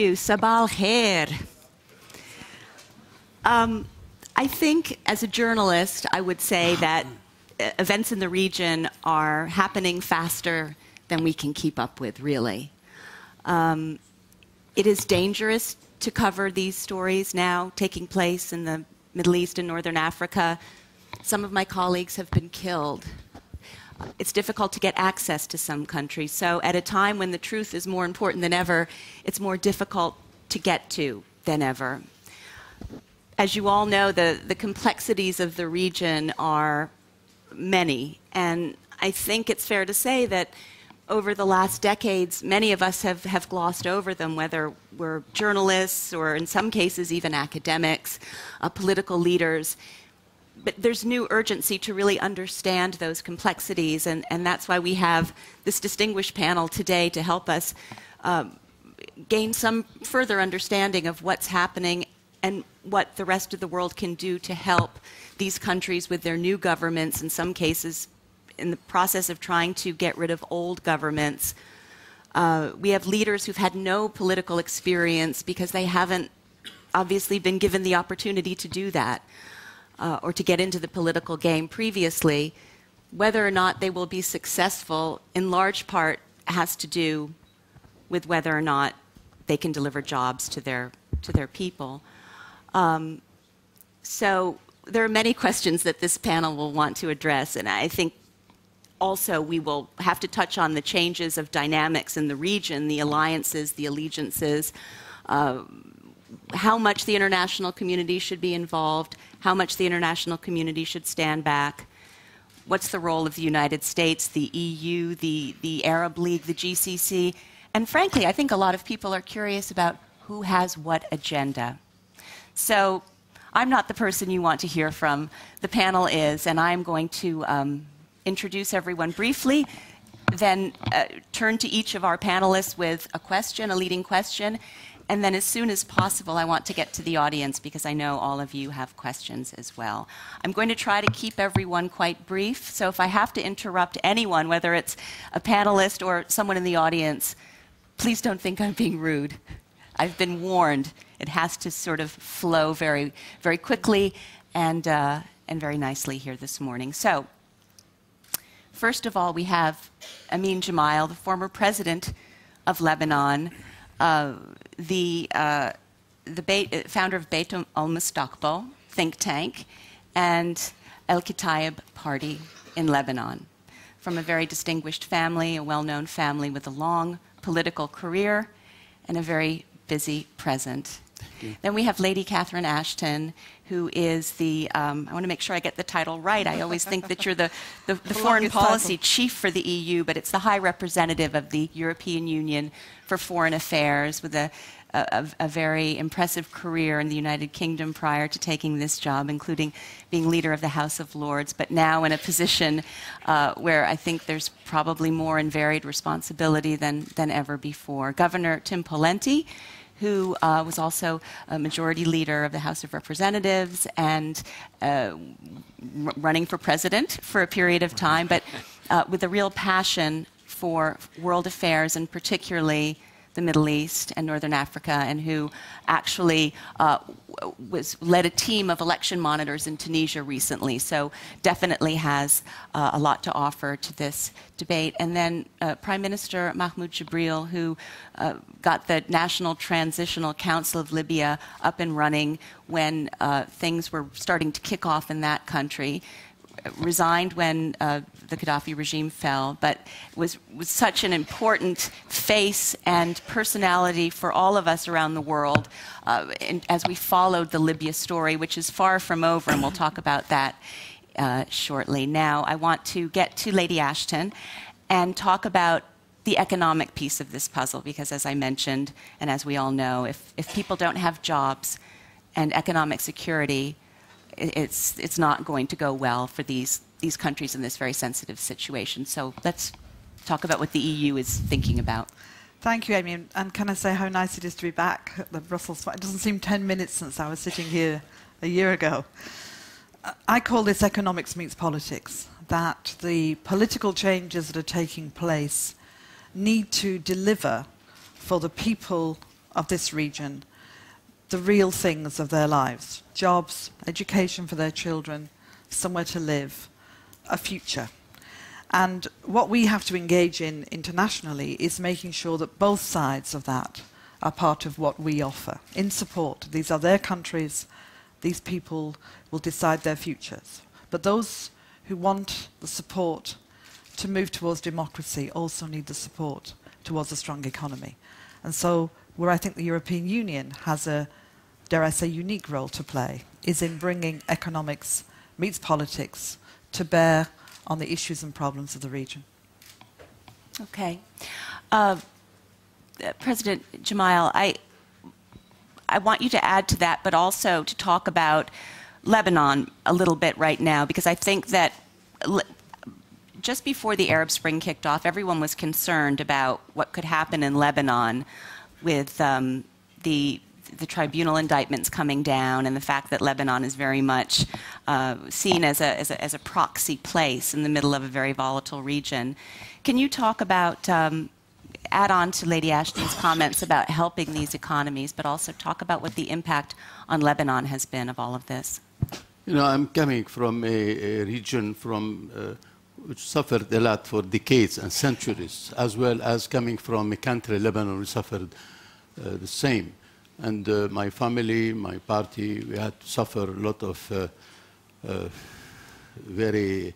Sabal khair. I think as a journalist, I would say that events in the region are happening faster than we can keep up with, really. It is dangerous to cover these stories now taking place in the Middle East and Northern Africa. Some of my colleagues have been killed. It's difficult to get access to some countries. So at a time when the truth is more important than ever, it's more difficult to get to than ever. As you all know, the complexities of the region are many. And I think it's fair to say that over the last decades, many of us have glossed over them, whether we're journalists or in some cases even academics, political leaders. But there's new urgency to really understand those complexities, and that's why we have this distinguished panel today to help us gain some further understanding of what's happening and what the rest of the world can do to help these countries with their new governments, in some cases in the process of trying to get rid of old governments. We have leaders who've had no political experience because they haven't obviously been given the opportunity to do that. Or to get into the political game previously. Whether or not they will be successful, in large part, has to do with whether or not they can deliver jobs to their people. So there are many questions that this panel will want to address, and I think also we will have to touch on the changes of dynamics in the region, the alliances, the allegiances, how much the international community should be involved, how much the international community should stand back, what's the role of the United States, the EU, the Arab League, the GCC, and frankly, I think a lot of people are curious about who has what agenda. So I'm not the person you want to hear from. The panel is, and I'm going to introduce everyone briefly, then turn to each of our panelists with a question, a leading question, and then as soon as possible, I want to get to the audience because I know all of you have questions as well. I'm going to try to keep everyone quite brief, so if I have to interrupt anyone, whether it's a panelist or someone in the audience, please don't think I'm being rude. I've been warned. It has to sort of flow very, very quickly and very nicely here this morning. So, first of all, we have Amin Gemayel, the former president of Lebanon, the founder of Beit al-Mustaqbal think tank and El-Kitaib party in Lebanon. From a very distinguished family, a well-known family with a long political career and a very busy present. Then we have Lady Catherine Ashton, who is the, I want to make sure I get the title right. I always think that you're the foreign policy chief for the EU, but it's the High Representative of the European Union for Foreign Affairs with a very impressive career in the United Kingdom prior to taking this job, including being leader of the House of Lords, but now in a position where I think there's probably more and varied responsibility than ever before. Governor Tim Pawlenty, who was also a majority leader of the House of Representatives and running for president for a period of time, but with a real passion for world affairs and particularly the Middle East and Northern Africa, and who actually led a team of election monitors in Tunisia recently, so definitely has a lot to offer to this debate. And then Prime Minister Mahmoud Jibbril, who got the National Transitional Council of Libya up and running when things were starting to kick off in that country, resigned when the Gaddafi regime fell, but was such an important face and personality for all of us around the world as we followed the Libya story, which is far from over, and we'll talk about that shortly. Now, I want to get to Lady Ashton and talk about the economic piece of this puzzle, because as I mentioned, and as we all know, if people don't have jobs and economic security, it's not going to go well for these countries in this very sensitive situation. So let's talk about what the EU is thinking about. Thank you, Amy. And can I say how nice it is to be back at the Brussels? It doesn't seem 10 minutes since I was sitting here a year ago. I call this economics meets politics, that the political changes that are taking place need to deliver for the people of this region the real things of their lives: jobs, education for their children, somewhere to live, a future. And what we have to engage in internationally is making sure that both sides of that are part of what we offer in support. These are their countries. These people will decide their futures. But those who want the support to move towards democracy also need the support towards a strong economy. And so where I think the European Union has a, dare I say, unique role to play is in bringing economics meets politics to bear on the issues and problems of the region. Okay. President Gemayel, I want you to add to that, but also to talk about Lebanon a little bit right now, because I think that just before the Arab Spring kicked off, everyone was concerned about what could happen in Lebanon with the tribunal indictments coming down and the fact that Lebanon is very much seen as a proxy place in the middle of a very volatile region. Can you talk about, add on to Lady Ashton's comments about helping these economies, but also talk about what the impact on Lebanon has been of all of this? You know, I'm coming from a region which suffered a lot for decades and centuries, as well as coming from a country, Lebanon, who suffered the same. And my family, my party, we had to suffer a lot of very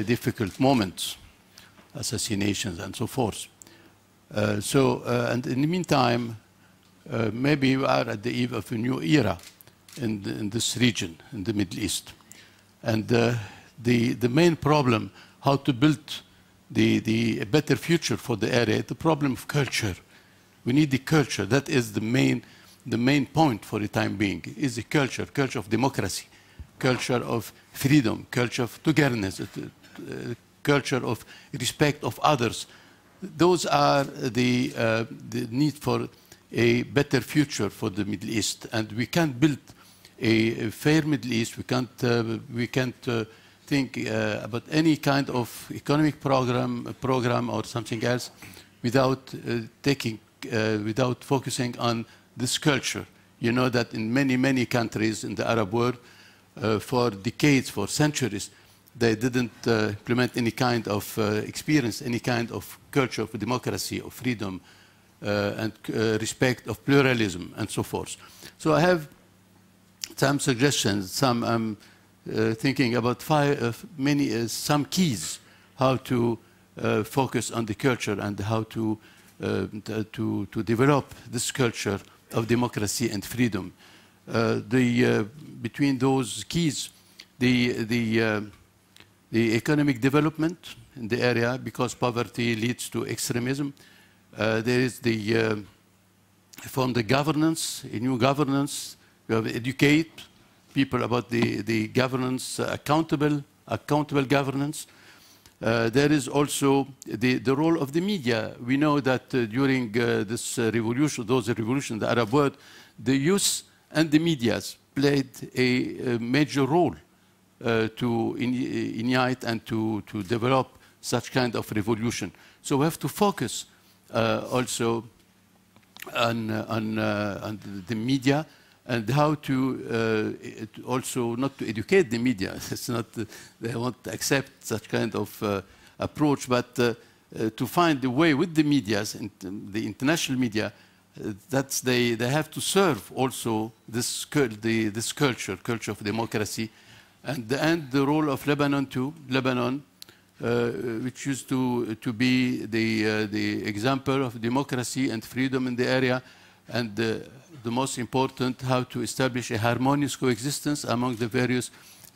difficult moments, assassinations and so forth. And in the meantime, maybe we are at the eve of a new era in this region, in the Middle East. And the main problem, how to build a better future for the area, the problem of culture. We need the culture. That is the main point for the time being, is the culture of democracy, culture of freedom, culture of togetherness, culture of respect of others. Those are the need for a better future for the Middle East. And we can't build a fair Middle East. We can't think about any kind of economic program or something else without without focusing on this culture. You know that in many countries in the Arab world, for decades, for centuries, they didn't implement any kind of experience, any kind of culture of democracy, of freedom, and respect of pluralism, and so forth. So I have some suggestions. I'm thinking about some keys how to focus on the culture and how to develop this culture of democracy and freedom. Between those keys, the economic development in the area, because poverty leads to extremism. There is from the governance, a new governance. We have to educate people about the governance, accountable governance. There is also the role of the media. We know that during this revolution, the Arab world, the youth and the media played a major role to ignite and to develop such kind of revolution. So we have to focus also on the media and how to also not to educate the media. It's not they won't accept such kind of approach, but to find a way with the media, the international media, that they have to serve also this culture of democracy, and the role of Lebanon too. Lebanon, which used to be the example of democracy and freedom in the area, and the most important, how to establish a harmonious coexistence among the various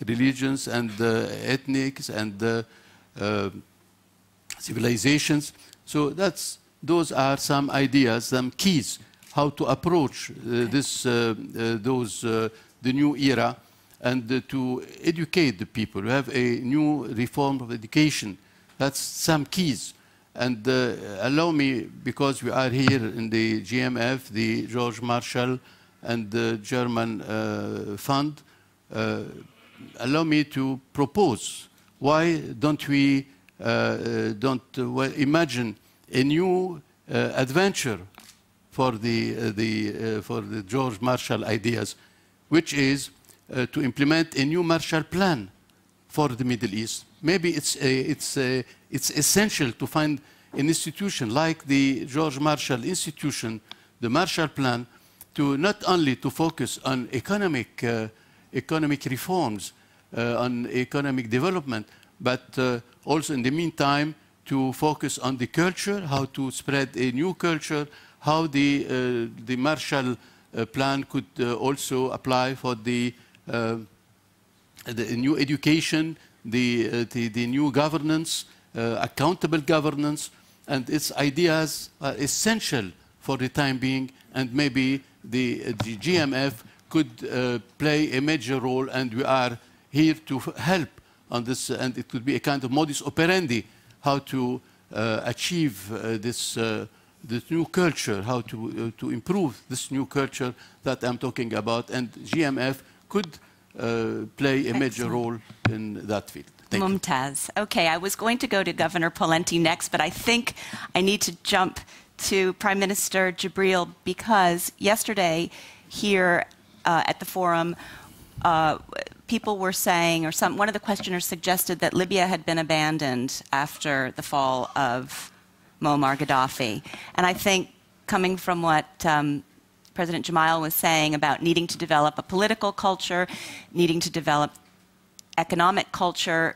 religions and ethnics and civilizations. So those are some ideas, some keys, how to approach the new era, and to educate the people. We have a new reform of education. That's some keys. And allow me, because we are here in the GMF, the George Marshall and the German Fund, allow me to propose, why don't we imagine a new adventure for the George Marshall ideas, which is to implement a new Marshall Plan for the Middle East. Maybe it's essential to find an institution like the George Marshall Institution, the Marshall Plan, to not only to focus on economic reforms, on economic development, but also in the meantime to focus on the culture, how to spread a new culture, how the Marshall Plan could also apply for the new education, the new governance, accountable governance, and its ideas are essential for the time being, and maybe the GMF could play a major role, and we are here to help on this, and it could be a kind of modus operandi, how to achieve this new culture, how to improve this new culture that I'm talking about, and GMF could play a major role in that field. Thank you. Mumtaz. Okay, I was going to go to Governor Pawlenty next, but I think I need to jump to Prime Minister Jibbril, because yesterday here at the forum, people were saying, or one of the questioners suggested that Libya had been abandoned after the fall of Muammar Gaddafi. And I think coming from what President Gemayel was saying about needing to develop a political culture, needing to develop economic culture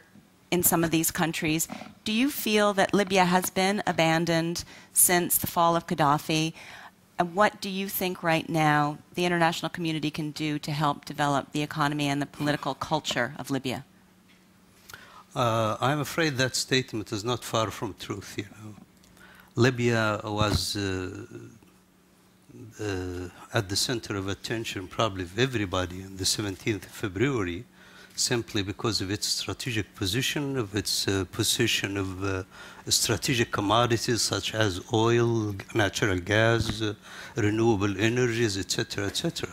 in some of these countries, do you feel that Libya has been abandoned since the fall of Gaddafi? And what do you think right now the international community can do to help develop the economy and the political culture of Libya? I'm afraid that statement is not far from truth. You know, Libya was at the center of attention, probably of everybody, on the 17th of February, simply because of its strategic position, of its position of strategic commodities such as oil, natural gas, renewable energies, etc., etc.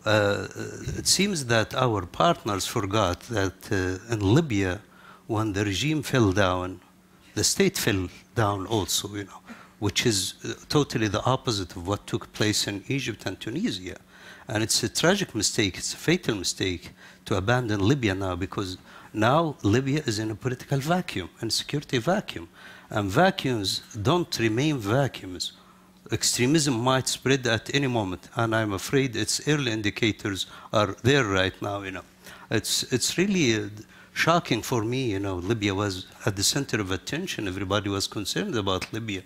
It seems that our partners forgot that in Libya, when the regime fell down, the state fell down also, you know, which is totally the opposite of what took place in Egypt and Tunisia. And it's a tragic mistake, it's a fatal mistake to abandon Libya now, because now Libya is in a political vacuum and security vacuum. And vacuums don't remain vacuums. Extremism might spread at any moment, and I'm afraid its early indicators are there right now, you know. It's really shocking for me, you know. Libya was at the center of attention, everybody was concerned about Libya.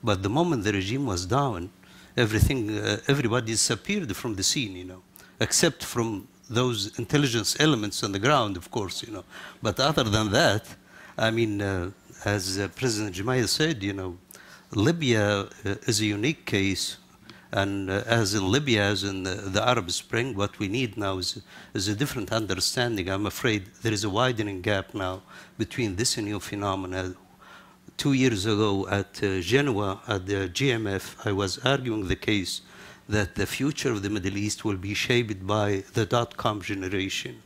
But the moment the regime was down, everybody disappeared from the scene, you know, except from those intelligence elements on the ground, of course, you know. But other than that, I mean, as President Gemayel said, you know, Libya is a unique case, and as in Libya, as in the Arab Spring, what we need now is a different understanding. I'm afraid there is a widening gap now between this and new phenomena. 2 years ago at Genoa, at the GMF, I was arguing the case that the future of the Middle East will be shaped by the dot-com generation.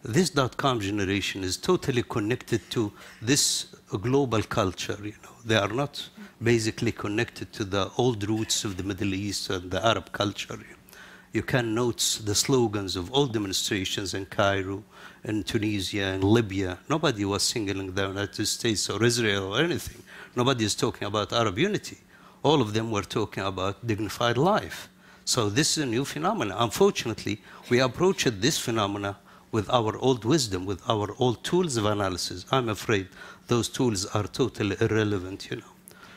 This dot-com generation is totally connected to this global culture, you know. They are not basically connected to the old roots of the Middle East and the Arab culture. You can note the slogans of all demonstrations in Cairo, in Tunisia, in Libya. Nobody was singling the United States or Israel or anything. Nobody is talking about Arab unity. All of them were talking about dignified life. So this is a new phenomenon. Unfortunately, we approached this phenomena with our old wisdom, with our old tools of analysis. I'm afraid those tools are totally irrelevant, you know.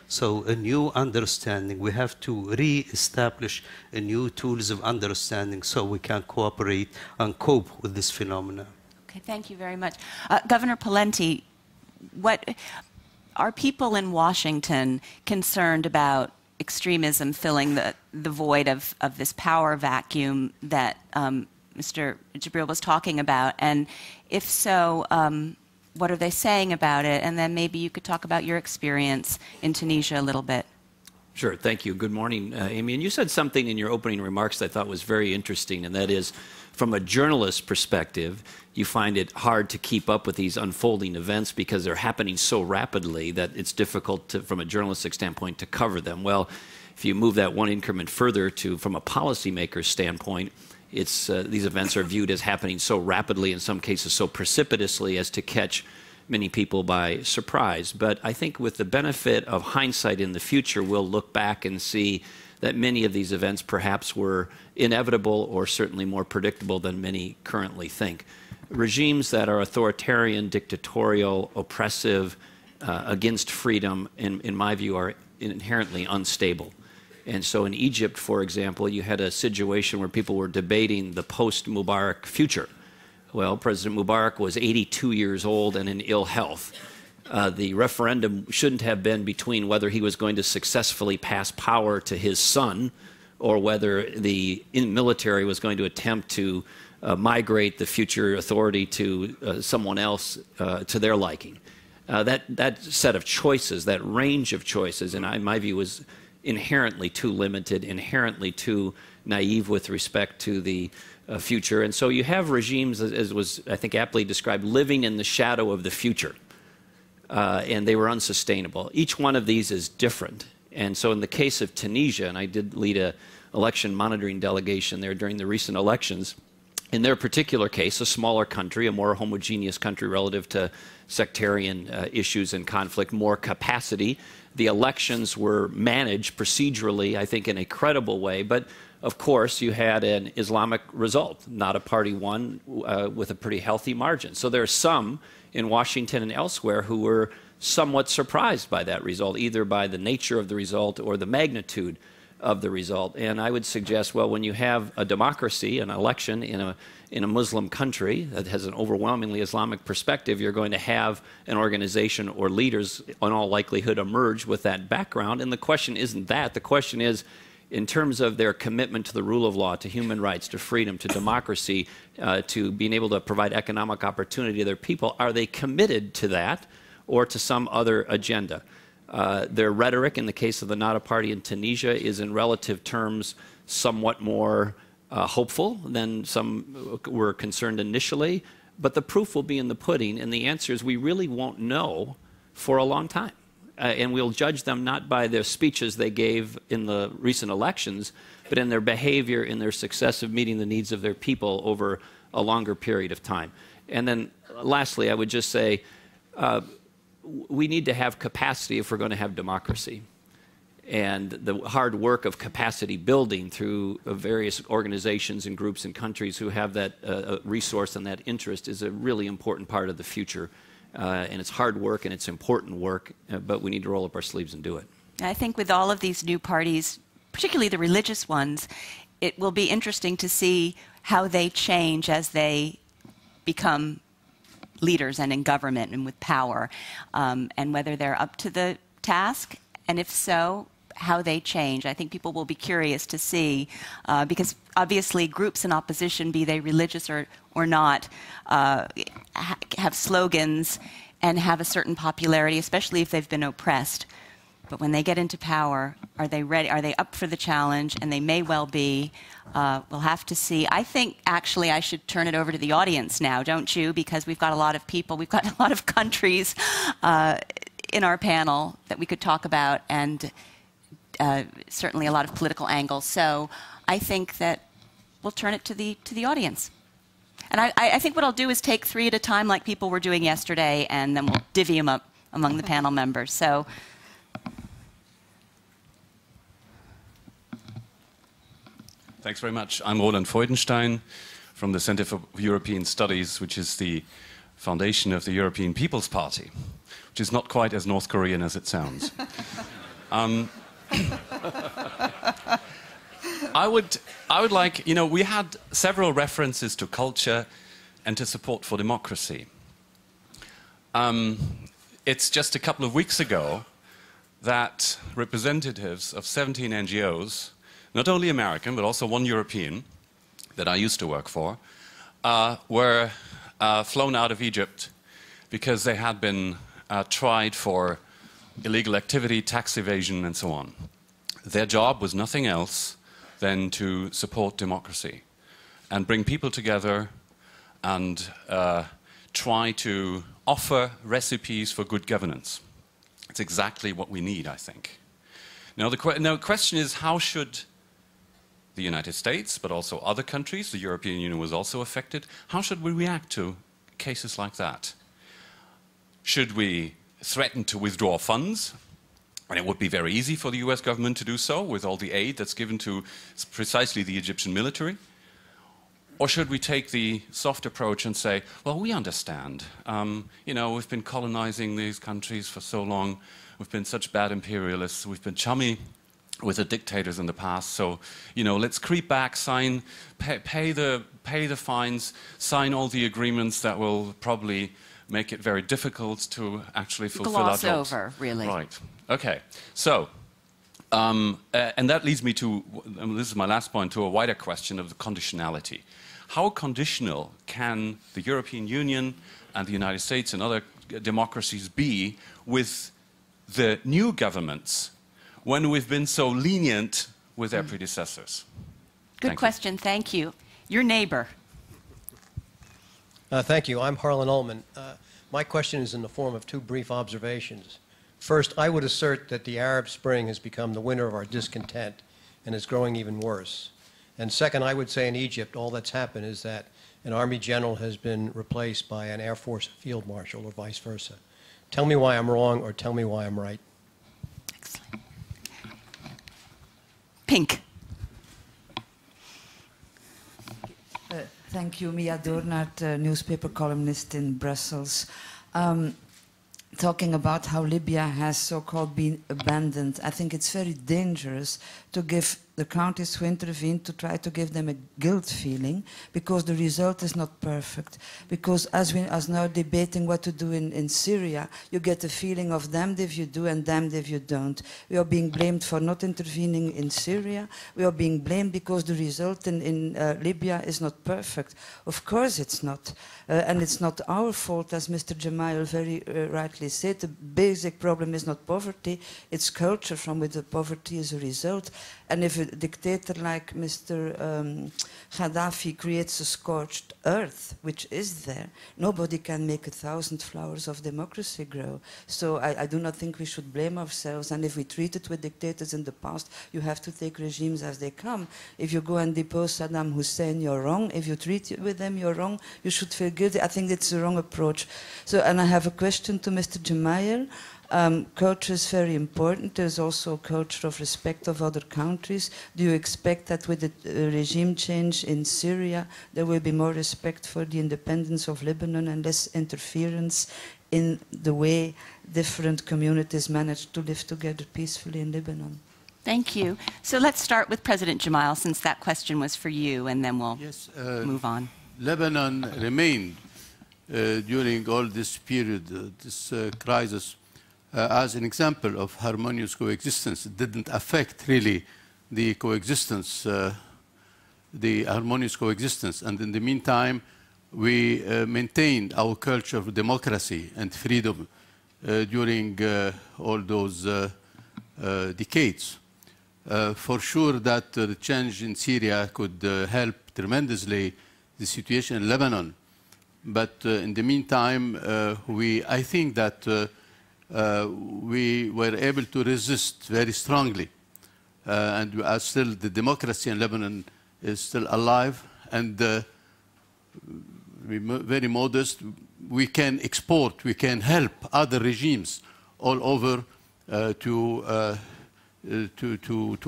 So a new understanding, we have to re-establish a new tools of understanding so we can cooperate and cope with this phenomena. Okay, thank you very much. Governor Pawlenty, are people in Washington concerned about extremism filling the void of this power vacuum that Mr. Jibbril was talking about? And if so, what are they saying about it? And then maybe you could talk about your experience in Tunisia a little bit. Sure, thank you. Good morning, Amy. And you said something in your opening remarks that I thought was very interesting, and that is, from a journalist's perspective, you find it hard to keep up with these unfolding events because they're happening so rapidly that it's difficult to, from a journalistic standpoint, to cover them. Well, if you move that one increment further to, from a policymaker's standpoint, it's, these events are viewed as happening so rapidly, in some cases so precipitously, as to catch many people by surprise. But I think with the benefit of hindsight in the future, we'll look back and see that many of these events perhaps were inevitable or certainly more predictable than many currently think. Regimes that are authoritarian, dictatorial, oppressive, against freedom, in my view, are inherently unstable. And so in Egypt, for example, you had a situation where people were debating the post-Mubarak future. Well, President Mubarak was 82 years old and in ill health. The referendum shouldn't have been between whether he was going to successfully pass power to his son or whether the military was going to attempt to migrate the future authority to someone else to their liking. That set of choices, that range of choices, in my view, was inherently too limited, inherently too naive with respect to the future. And so you have regimes, as was, I think, aptly described, living in the shadow of the future. And they were unsustainable. Each one of these is different. And so in the case of Tunisia, and I did lead an election monitoring delegation there during the recent elections, in their particular case, a smaller country, a more homogeneous country relative to sectarian issues and conflict, more capacity. The elections were managed procedurally, I think, in a credible way. But of course, you had an Islamic result, not a party won with a pretty healthy margin. So there are some in Washington and elsewhere who were somewhat surprised by that result, either by the nature of the result or the magnitude of the result. And I would suggest, well, when you have a democracy, an election in a Muslim country that has an overwhelmingly Islamic perspective, you're going to have an organization or leaders, in all likelihood, emerge with that background. And the question isn't that. The question is, in terms of their commitment to the rule of law, to human rights, to freedom, to democracy, to being able to provide economic opportunity to their people, are they committed to that or to some other agenda? Their rhetoric, in the case of the Nada Party in Tunisia, is in relative terms somewhat more hopeful than some were concerned initially. But the proof will be in the pudding, and the answer is we really won't know for a long time. And we'll judge them not by their speeches they gave in the recent elections, but in their behavior, in their success of meeting the needs of their people over a longer period of time. And then lastly, I would just say we need to have capacity if we're going to have democracy. And the hard work of capacity building through various organizations and groups and countries who have that resource and that interest is a really important part of the future. And it's hard work and it's important work, but we need to roll up our sleeves and do it. I think with all of these new parties, particularly the religious ones, it will be interesting to see how they change as they become leaders and in government and with power, and whether they're up to the task, and if so, how they change. I think people will be curious to see, because obviously groups in opposition, be they religious or not, have slogans and have a certain popularity, especially if they've been oppressed. But when they get into power, are they ready? Are they up for the challenge? And they may well be. We'll have to see. I think, actually, I should turn it over to the audience now, don't you? Because we've got a lot of people, we've got a lot of countries in our panel that we could talk about, and certainly a lot of political angles. So I think that we'll turn it to the audience. And I think what I'll do is take 3 at a time like people were doing yesterday, and then we'll divvy them up among the panel members. So. Thanks very much. I'm Roland Freudenstein from the Center for European Studies, which is the foundation of the European People's Party, which is not quite as North Korean as it sounds. I would like, we had several references to culture and to support for democracy. It's just a couple of weeks ago that representatives of 17 NGOs, not only American, but also one European that I used to work for, were flown out of Egypt because they had been tried for illegal activity, tax evasion, and so on. their job was nothing else than to support democracy and bring people together and try to offer recipes for good governance. It's exactly what we need, I think. Now, the question is, how should the United States, but also other countries, the European Union was also affected, how should we react to cases like that? Should we threaten to withdraw funds? And it would be very easy for the US government to do so with all the aid that's given to precisely the Egyptian military. Or should we take the soft approach and say, well, we understand. You know, we've been colonizing these countries for so long. We've been such bad imperialists. We've been chummy with the dictators in the past. So, you know, let's creep back, pay the fines, sign all the agreements that will probably make it very difficult to actually fulfill our jobs. Gloss over, really. Right. Okay. So, and that leads me to, this is my last point, to a wider question of the conditionality. How conditional can the European Union and the United States and other democracies be with the new governments when we've been so lenient with their predecessors? Good question. Thank you. Your neighbor. Thank you. I'm Harlan Ullman. My question is in the form of two brief observations. First, I would assert that the Arab Spring has become the winter of our discontent and is growing even worse. And second, I would say in Egypt, all that's happened is that an army general has been replaced by an Air Force field marshal or vice versa. Tell me why I'm wrong or tell me why I'm right. Excellent. Pink. Thank you, Mia Doornaert, newspaper columnist in Brussels. Talking about how Libya has so-called been abandoned, I think it's very dangerous to give the countries who intervene to try to give them a guilt feeling, because the result is not perfect. Because as we are now debating what to do in Syria, you get a feeling of damned if you do and damned if you don't. We are being blamed for not intervening in Syria. We are being blamed because the result in Libya is not perfect. Of course it's not. And it's not our fault, as Mr. Jamail very rightly said. The basic problem is not poverty, it's culture from which the poverty is a result. And if a dictator like Mr. Gaddafi creates a scorched earth, which is there, nobody can make 1,000 flowers of democracy grow. So I do not think we should blame ourselves. And if we treated with dictators in the past, you have to take regimes as they come. If you go and depose Saddam Hussein, you're wrong. If you treat with them, you're wrong. You should feel guilty. I think it's the wrong approach. So, and I have a question to Mr. Jamail. Culture is very important. There's also a culture of respect of other countries. Do you expect that with the regime change in Syria, there will be more respect for the independence of Lebanon and less interference in the way different communities manage to live together peacefully in Lebanon? Thank you. So let's start with President Jamail, since that question was for you, and then we'll move on. Lebanon remained during all this period, this crisis, as an example of harmonious coexistence. It didn't affect really the coexistence, the harmonious coexistence. And in the meantime, we maintained our culture of democracy and freedom during all those decades. For sure that the change in Syria could help tremendously the situation in Lebanon. But in the meantime, I think that we were able to resist very strongly. And still the democracy in Lebanon is still alive and very modest. We can export, we can help other regimes all over to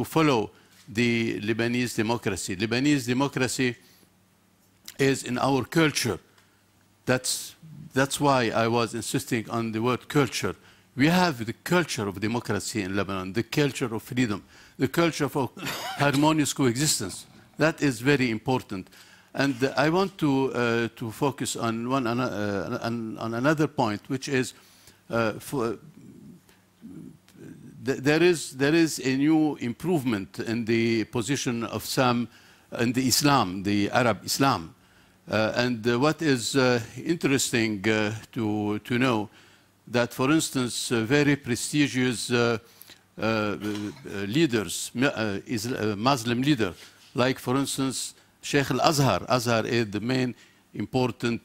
follow the Lebanese democracy. Lebanese democracy is in our culture. That's why I was insisting on the word culture. We have the culture of democracy in Lebanon, the culture of freedom, the culture of harmonious coexistence. That is very important. And I want to focus on on another point, which is there is a new improvement in the position of some in the Islam, the Arab Islam. And what is interesting to know that, for instance, very prestigious leaders, Muslim leader, like for instance Sheikh al-Azhar. Azhar is the main important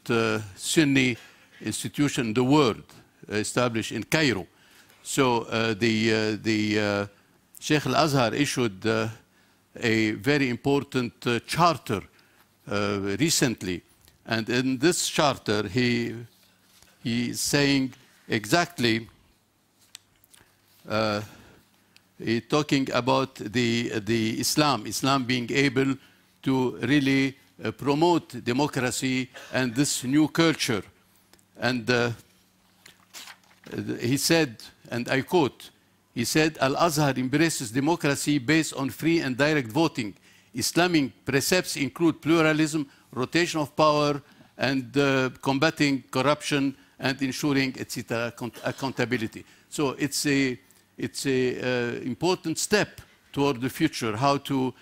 Sunni institution in the world, established in Cairo. So the Sheikh al-Azhar issued a very important charter recently, and in this charter he is saying exactly, he's talking about the Islam being able to really promote democracy and this new culture. And he said, and I quote, he said, Al-Azhar embraces democracy based on free and direct voting. Islamic precepts include pluralism, rotation of power, and combating corruption and ensuring its accountability. So it's a important step toward the future, how to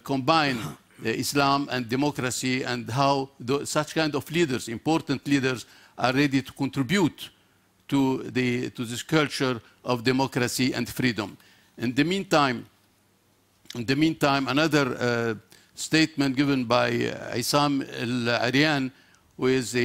combine Islam and democracy, and how such kind of leaders, important leaders, are ready to contribute to this culture of democracy and freedom. In the meantime, another statement given by Issam al-Aryan, who is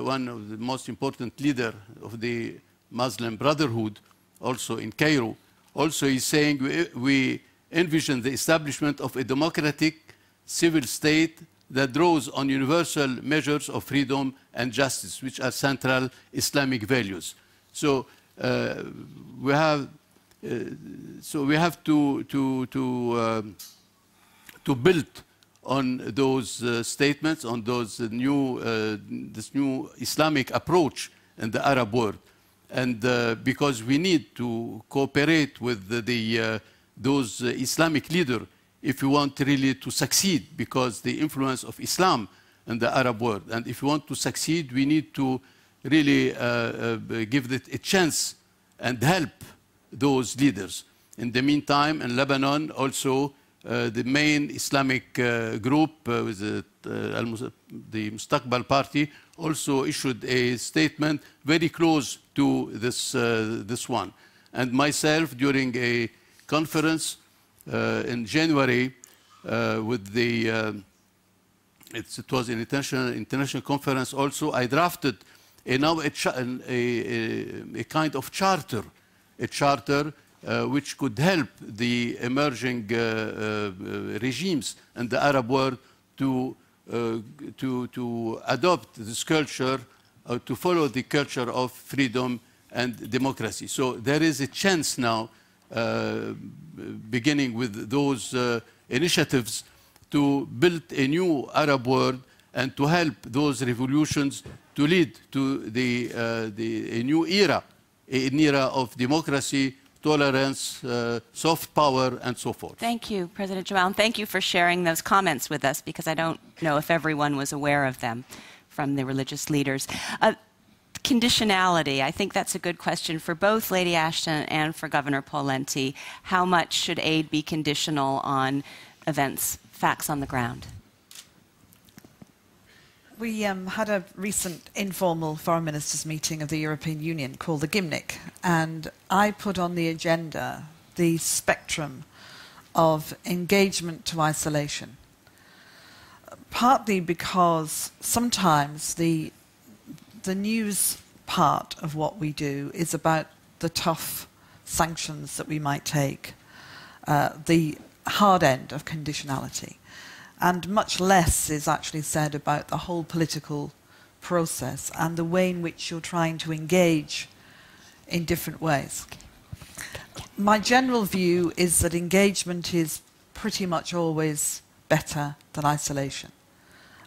one of the most important leaders of the Muslim Brotherhood, also in Cairo, also is saying we envision the establishment of a democratic civil state that draws on universal measures of freedom and justice, which are central Islamic values. So we have to build on those statements, on those this new Islamic approach in the Arab world, and because we need to cooperate with those Islamic leaders if we want really to succeed, because the influence of Islam in the Arab world, and if we want to succeed, we need to really give it a chance and help those leaders. In the meantime, in Lebanon, also the main Islamic group, the Mustaqbal Party, also issued a statement very close to this one. And myself, during a conference in January, with the it was an international conference. Also, I drafted a kind of charter, which could help the emerging regimes in the Arab world to adopt this culture, to follow the culture of freedom and democracy. So there is a chance now, beginning with those initiatives, to build a new Arab world and to help those revolutions to lead to a new era, an era of democracy, tolerance, soft power, and so forth. Thank you, President Jamal, and thank you for sharing those comments with us, because I don't know if everyone was aware of them from the religious leaders. Conditionality, I think that's a good question for both Lady Ashton and for Governor Pawlenty. How much should aid be conditional on events, facts on the ground? We had a recent informal foreign ministers meeting of the European Union called the Gymnich, and I put on the agenda the spectrum of engagement to isolation, partly because sometimes the news part of what we do is about the tough sanctions that we might take, the hard end of conditionality. And much less is actually said about the whole political process and the way in which you're trying to engage in different ways. My general view is that engagement is pretty much always better than isolation.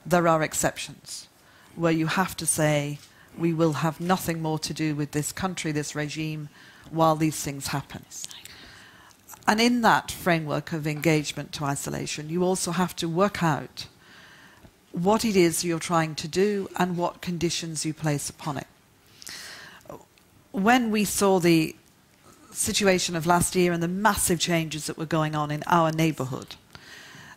There are exceptions where you have to say, we will have nothing more to do with this country, this regime, while these things happen. And in that framework of engagement to isolation, you also have to work out what it is you're trying to do and what conditions you place upon it. When we saw the situation of last year and the massive changes that were going on in our neighbourhood,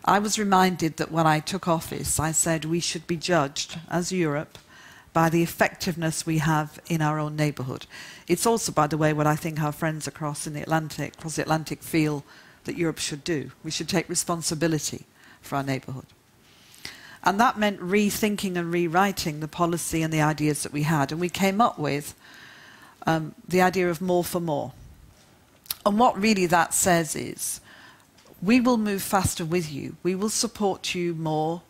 I was reminded that when I took office, I said we should be judged as Europe by the effectiveness we have in our own neighbourhood. It's also, by the way, what I think our friends across the Atlantic feel that Europe should do. We should take responsibility for our neighbourhood. And that meant rethinking and rewriting the policy and the ideas that we had. And we came up with the idea of more for more. And what really that says is, we will move faster with you. We will support you more,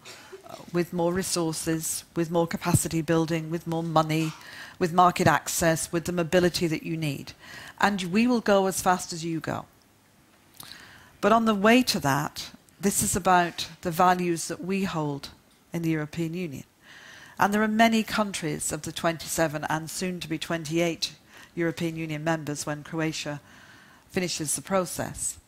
with more resources, with more capacity building, with more money, with market access, with the mobility that you need. And we will go as fast as you go. But on the way to that, this is about the values that we hold in the European Union. And there are many countries of the 27 and soon to be 28 European Union members when Croatia finishes the process.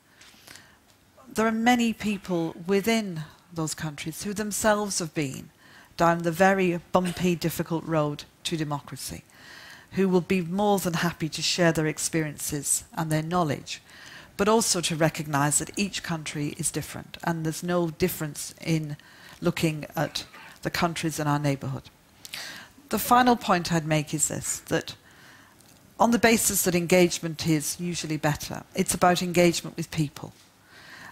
There are many people within those countries who themselves have been down the very bumpy, difficult road to democracy, who will be more than happy to share their experiences and their knowledge, but also to recognise that each country is different, and there's no difference in looking at the countries in our neighbourhood. The final point I'd make is this, that on the basis that engagement is usually better, it's about engagement with people.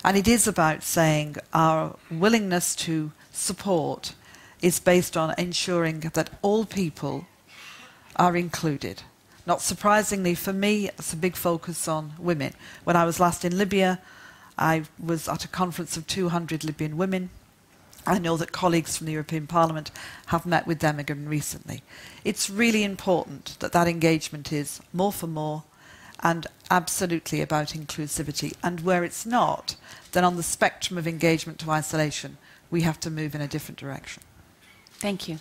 And it is about saying our willingness to support is based on ensuring that all people are included. Not surprisingly, for me, it's a big focus on women. When I was last in Libya, I was at a conference of 200 Libyan women. I know that colleagues from the European Parliament have met with them again recently. It's really important that that engagement is more for more and absolutely about inclusivity. And where it's not, then on the spectrum of engagement to isolation, we have to move in a different direction. Thank you.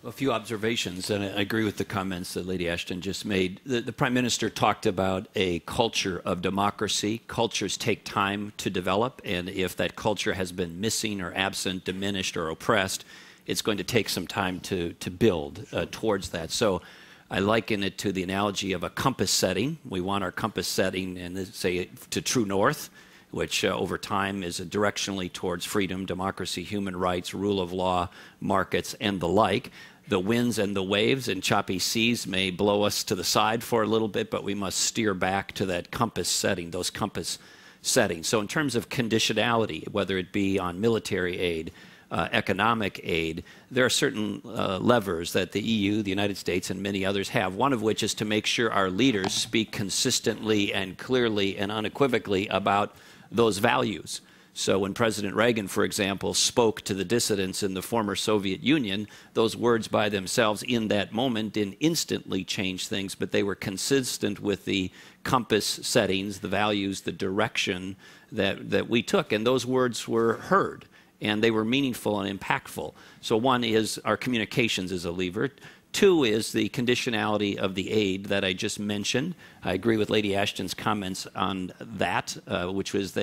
A few observations, and I agree with the comments that Lady Ashton just made. The Prime Minister talked about a culture of democracy. Cultures take time to develop, and if that culture has been missing or absent, diminished or oppressed, it's going to take some time to build towards that. So I liken it to the analogy of a compass setting. We want our compass setting, and say, to true north, which over time is directionally towards freedom, democracy, human rights, rule of law, markets, and the like. The winds and the waves and choppy seas may blow us to the side for a little bit, but we must steer back to that compass setting, those compass settings. So in terms of conditionality, whether it be on military aid, economic aid, there are certain levers that the EU, the United States, and many others have, one of which is to make sure our leaders speak consistently and clearly and unequivocally about those values. So when President Reagan, for example, spoke to the dissidents in the former Soviet Union, those words by themselves in that moment didn't instantly change things, but they were consistent with the compass settings, the values, the direction that we took. And those words were heard, and they were meaningful and impactful. So one is our communications as a lever. Two is the conditionality of the aid that I just mentioned. I agree with Lady Ashton's comments on that, which was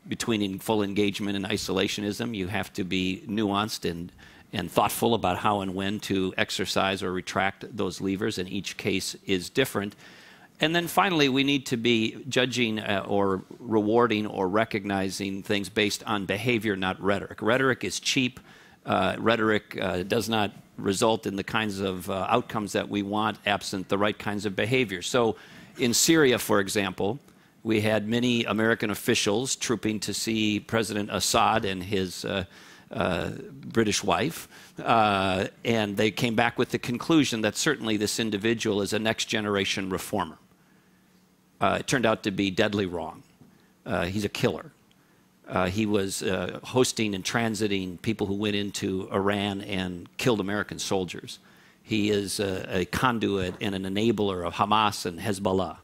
between full engagement and isolationism, you have to be nuanced and thoughtful about how and when to exercise or retract those levers, and each case is different. And then finally, we need to be judging or rewarding or recognizing things based on behavior, not rhetoric. Rhetoric is cheap. Rhetoric does not result in the kinds of outcomes that we want absent the right kinds of behavior. So in Syria, for example, we had many American officials trooping to see President Assad and his British wife, and they came back with the conclusion that certainly this individual is a next-generation reformer. It turned out to be deadly wrong. He's a killer. He was hosting and transiting people who went into Iran and killed American soldiers. He is a conduit and an enabler of Hamas and Hezbollah.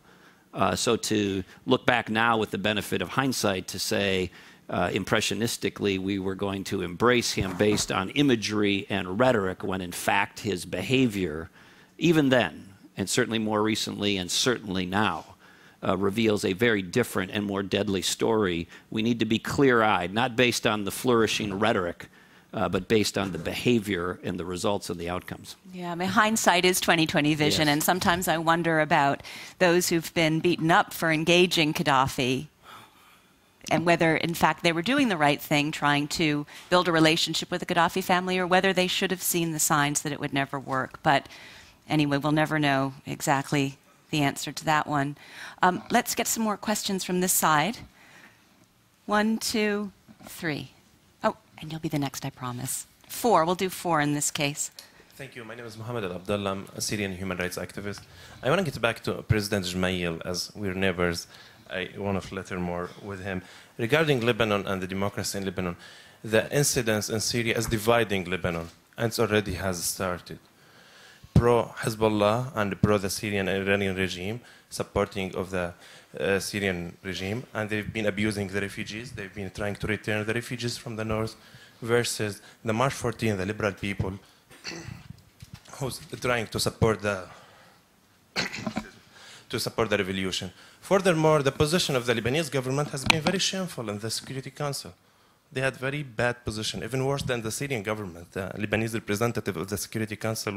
So to look back now with the benefit of hindsight to say, impressionistically, we were going to embrace him based on imagery and rhetoric, when in fact his behavior, even then, and certainly more recently and certainly now, reveals a very different and more deadly story. We need to be clear-eyed, not based on the flourishing rhetoric, but based on the behavior and the results and the outcomes. Yeah, I mean, hindsight is 20/20 vision, Yes. and sometimes I wonder about those who've been beaten up for engaging Gaddafi. and whether, in fact, they were doing the right thing, trying to build a relationship with the Gaddafi family, or whether they should have seen the signs that it would never work. But anyway, we'll never know exactly the answer to that one. Let's get some more questions from this side. 1, 2, 3. Oh, and you'll be the next, I promise. 4. We'll do 4 in this case. Thank you. My name is Mohammed Al-Abdullah. I'm a Syrian human rights activist. I want to get back to President Gemayel, as we're neighbors. I want to flitter more with him. Regarding Lebanon and the democracy in Lebanon, the incidents in Syria is dividing Lebanon, and it already has started. Pro-Hezbollah and pro the Syrian and Iranian regime, supporting of the Syrian regime, and they've been abusing the refugees. They've been trying to return the refugees from the north, versus the March 14, the liberal people, who's trying to support the revolution. Furthermore, the position of the Lebanese government has been very shameful in the Security Council. They had very bad position, even worse than the Syrian government. The Lebanese representative of the Security Council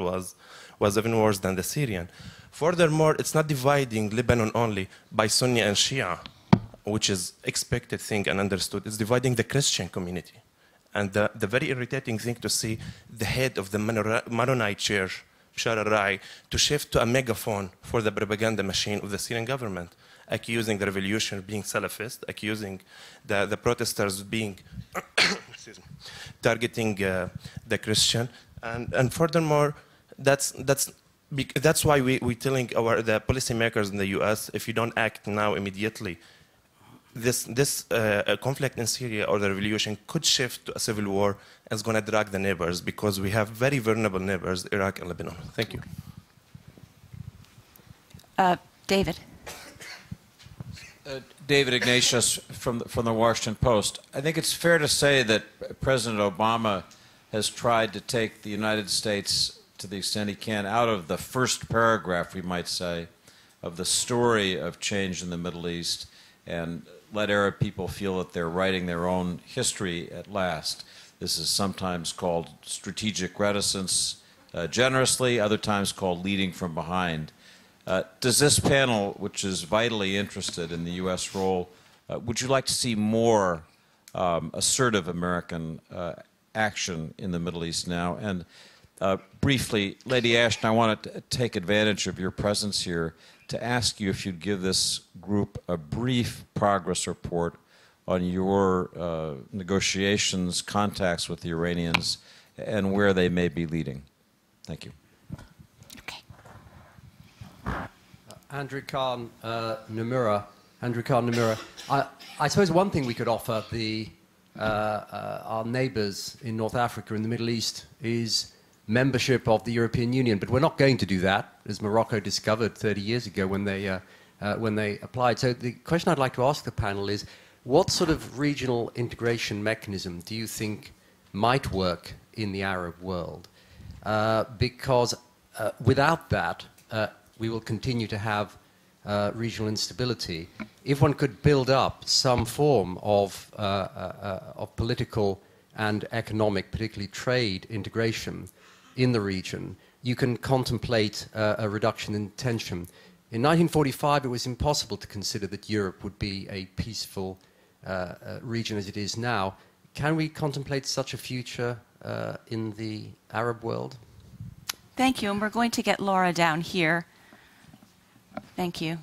was even worse than the Syrian. Furthermore, it's not dividing Lebanon only by Sunni and Shia, which is expected thing and understood. It's dividing the Christian community. And the very irritating thing to see the head of the Maronite church, Bashar al-Ra'i, to shift to a megaphone for the propaganda machine of the Syrian government, accusing the revolution of being Salafist, accusing the protesters of being targeting the Christian. And furthermore, that's why we're telling the policymakers in the US, if you don't act now immediately, this conflict in Syria or the revolution could shift to a civil war and is going to drag the neighbors, because we have very vulnerable neighbors, Iraq and Lebanon. Thank you. David. David Ignatius from the Washington Post. I think it's fair to say that President Obama has tried to take the United States, to the extent he can, out of the first paragraph, we might say, of the story of change in the Middle East, and let Arab people feel that they're writing their own history at last. This is sometimes called strategic reticence, generously, other times called leading from behind. Does this panel, which is vitally interested in the U.S. role, would you like to see more assertive American action in the Middle East now? And briefly, Lady Ashton, I want to take advantage of your presence here to ask you if you'd give this group a brief progress report on your negotiations, contacts with the Iranians, and where they may be leading. Thank you. Okay. Andrew Khan Nomura. I suppose one thing we could offer our neighbours in North Africa and the Middle East is membership of the European Union, but we're not going to do that, as Morocco discovered 30 years ago when they applied. So the question I'd like to ask the panel is, what sort of regional integration mechanism do you think might work in the Arab world? Because without that, we will continue to have regional instability. If one could build up some form of political and economic, particularly trade integration in the region, you can contemplate a reduction in tension. In 1945, it was impossible to consider that Europe would be a peaceful region as it is now. Can we contemplate such a future in the Arab world? Thank you, and we're going to get Laura down here. Thank you.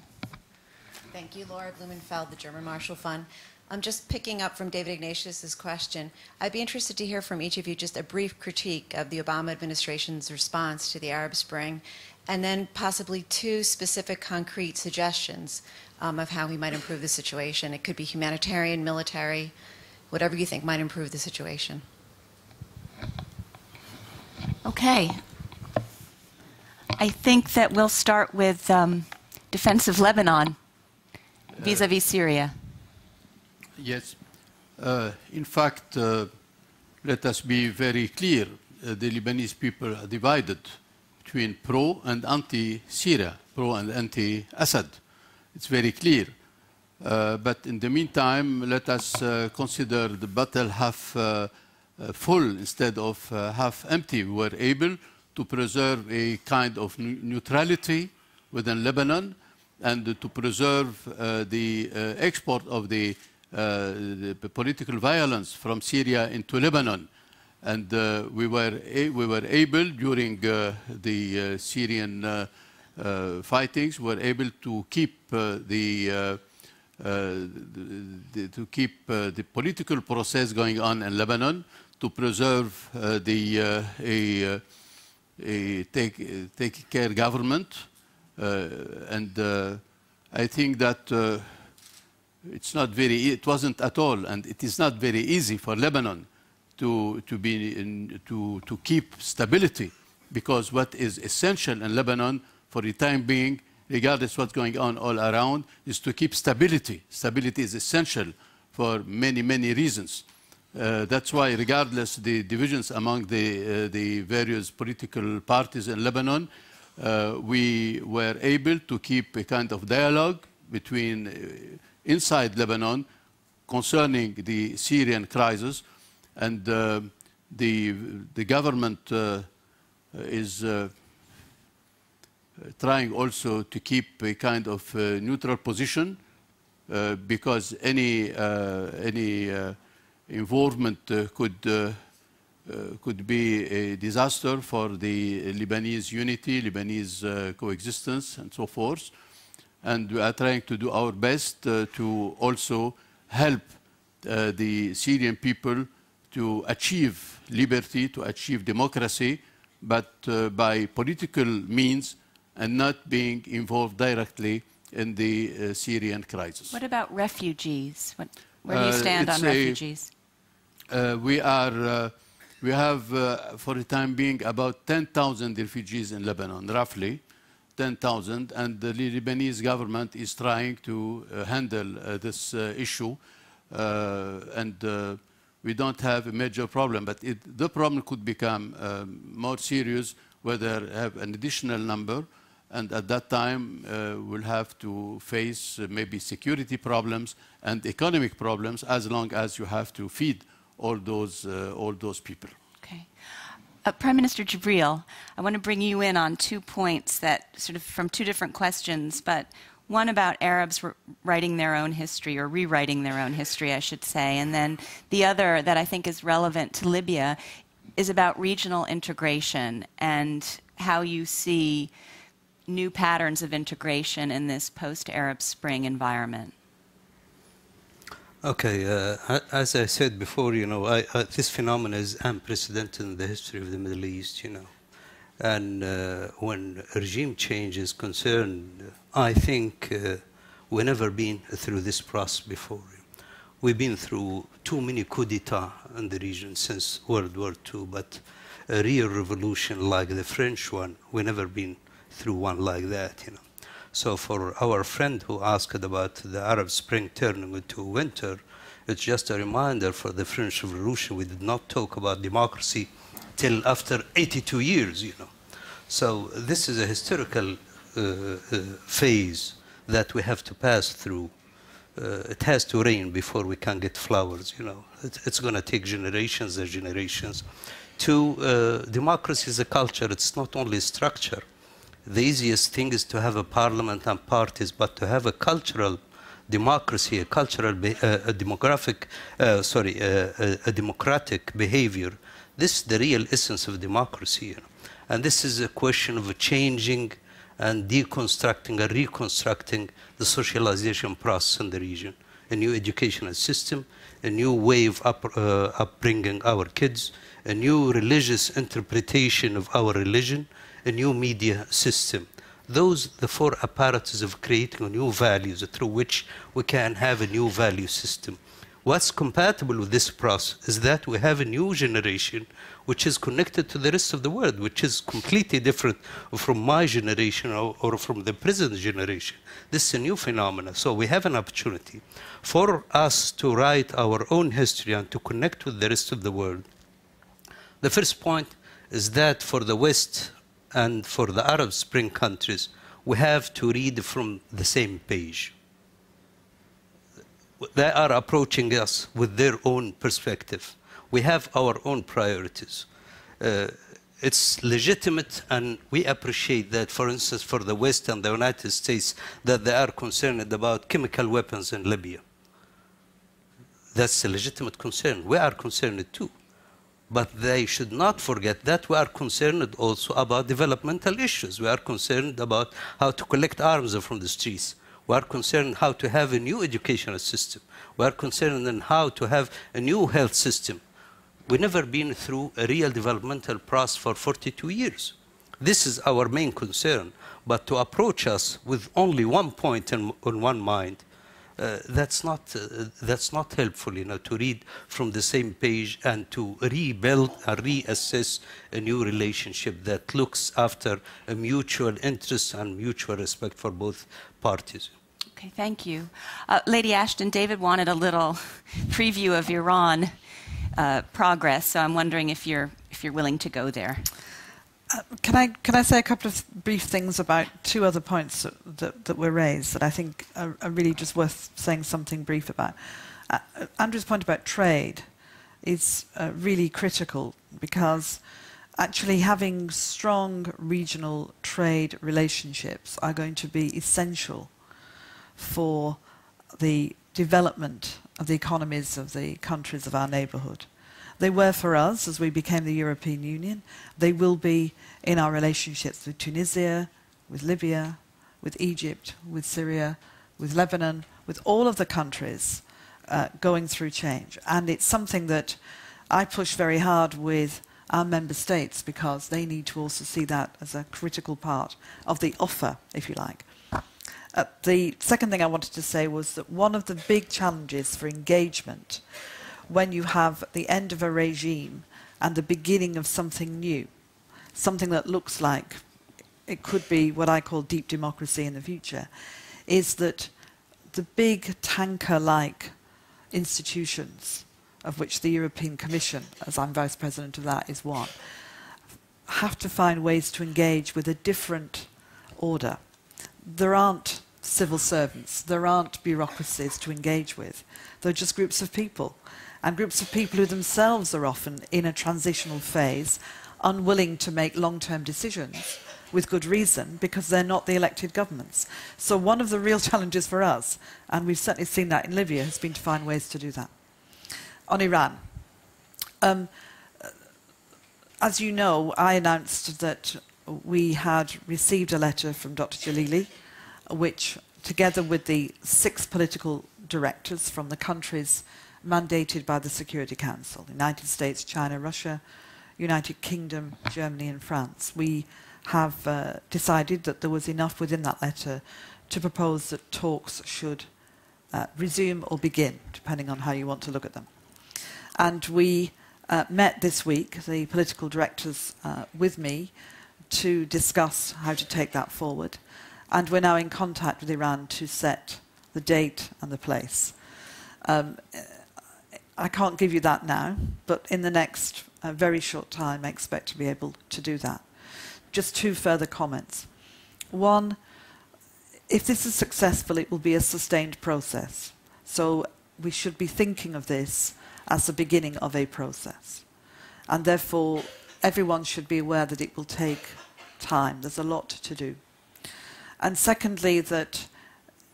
Thank you, Laura Blumenfeld, the German Marshall Fund. I'm just picking up from David Ignatius's question. I'd be interested to hear from each of you just a brief critique of the Obama administration's response to the Arab Spring, and then possibly 2 specific concrete suggestions of how we might improve the situation. It could be humanitarian, military, whatever you think might improve the situation. Okay. I think that we'll start with defense of Lebanon vis-à-vis Syria. Yes. In fact, let us be very clear. The Lebanese people are divided between pro and anti-Syria, pro and anti-Assad. It's very clear. But in the meantime, let us consider the bottle half full instead of half empty. We were able to preserve a kind of neutrality within Lebanon and to preserve the export of the the political violence from Syria into Lebanon. And we were able, during the Syrian fightings, were able to keep the political process going on in Lebanon, to preserve a take care government, and I think that it wasn't at all, and it is not very easy for Lebanon to keep stability, because what is essential in Lebanon for the time being, regardless what's going on all around, is to keep stability. Stability is essential for many, many reasons. That's why, regardless the divisions among the various political parties in Lebanon, we were able to keep a kind of dialogue between inside Lebanon concerning the Syrian crisis, and the government is trying also to keep a kind of neutral position, because any involvement could be a disaster for the Lebanese unity, Lebanese coexistence, and so forth. And we are trying to do our best to also help the Syrian people to achieve liberty, to achieve democracy, but by political means and not being involved directly in the Syrian crisis. What about refugees? Where do you stand on refugees? We have, for the time being, about 10,000 refugees in Lebanon, roughly 10,000, and the Lebanese government is trying to handle this issue, and we don't have a major problem, but the problem could become more serious whether have an additional number, and at that time we'll have to face maybe security problems and economic problems, as long as you have to feed all those people. Okay. Prime Minister Jibreil, I want to bring you in on 2 points that sort of from 2 different questions, but one about Arabs writing their own history, or rewriting their own history, I should say, and then the other that I think is relevant to Libya is about regional integration and how you see new patterns of integration in this post-Arab Spring environment. Okay, as I said before, this phenomenon is unprecedented in the history of the Middle East, And when regime change is concerned, I think we've never been through this process before. We've been through too many coups d'etat in the region since World War II, but a real revolution like the French one, we've never been through one like that, So for our friend who asked about the Arab Spring turning into winter, it's just a reminder for the French Revolution. We did not talk about democracy till after 82 years, So this is a historical phase that we have to pass through. It has to rain before we can get flowers, It's going to take generations and generations. Democracy is a culture. It's not only structure. The easiest thing is to have a parliament and parties, but to have a cultural democracy, a democratic behavior, this is the real essence of democracy. And this is a question of changing and deconstructing and reconstructing the socialization process in the region. A new educational system, a new way of upbringing our kids, a new religious interpretation of our religion, a new media system. Those are the 4 apparatus of creating a new values through which we can have a new value system. What's compatible with this process is that we have a new generation which is connected to the rest of the world, which is completely different from my generation or from the present generation. This is a new phenomenon. So we have an opportunity for us to write our own history and to connect with the rest of the world. The first point is that for the West and for the Arab Spring countries, we have to read from the same page. They are approaching us with their own perspective. We have our own priorities. It's legitimate, and we appreciate that, for instance, for the West and the United States, that they are concerned about chemical weapons in Libya. That's a legitimate concern. We are concerned too. But they should not forget that we are concerned also about developmental issues. We are concerned about how to collect arms from the streets. We are concerned how to have a new educational system. We are concerned in how to have a new health system. We've never been through a real developmental process for 42 years. This is our main concern. But to approach us with only one point on one mind, that's not helpful, to read from the same page and to rebuild and reassess a new relationship that looks after a mutual interest and mutual respect for both parties. Okay, thank you. Lady Ashton, David wanted a little preview of Iran progress, so I'm wondering if you're willing to go there. Can I say a couple of brief things about two other points that were raised that I think are really just worth saying something brief about? Andrew's point about trade is really critical, because actually having strong regional trade relationships are going to be essential for the development of the economies of the countries of our neighbourhood. They were for us as we became the European Union. They will be in our relationships with Tunisia, with Libya, with Egypt, with Syria, with Lebanon, with all of the countries going through change. And it's something that I push very hard with our member states, because they need to also see that as a critical part of the offer, if you like. The second thing I wanted to say was that one of the big challenges for engagement when you have the end of a regime and the beginning of something new, something that looks like it could be what I call deep democracy in the future, is that the big tanker-like institutions, of which the European Commission, as I'm Vice President of that, is one, have to find ways to engage with a different order. There aren't civil servants, there aren't bureaucracies to engage with. They're just groups of people. And groups of people who themselves are often in a transitional phase, unwilling to make long-term decisions with good reason, because they're not the elected governments. So one of the real challenges for us, and we've certainly seen that in Libya, has been to find ways to do that. On Iran, as you know, I announced that we had received a letter from Dr. Jalili, which, together with the 6 political directors from the countries mandated by the Security Council, the United States, China, Russia, United Kingdom, Germany and France, we have decided that there was enough within that letter to propose that talks should resume or begin, depending on how you want to look at them. And we met this week, the political directors with me, to discuss how to take that forward. And we're now in contact with Iran to set the date and the place. I can't give you that now, but in the next very short time, I expect to be able to do that. Just 2 further comments. One, if this is successful, it will be a sustained process. So we should be thinking of this as the beginning of a process. And therefore, everyone should be aware that it will take time. There's a lot to do. And secondly, that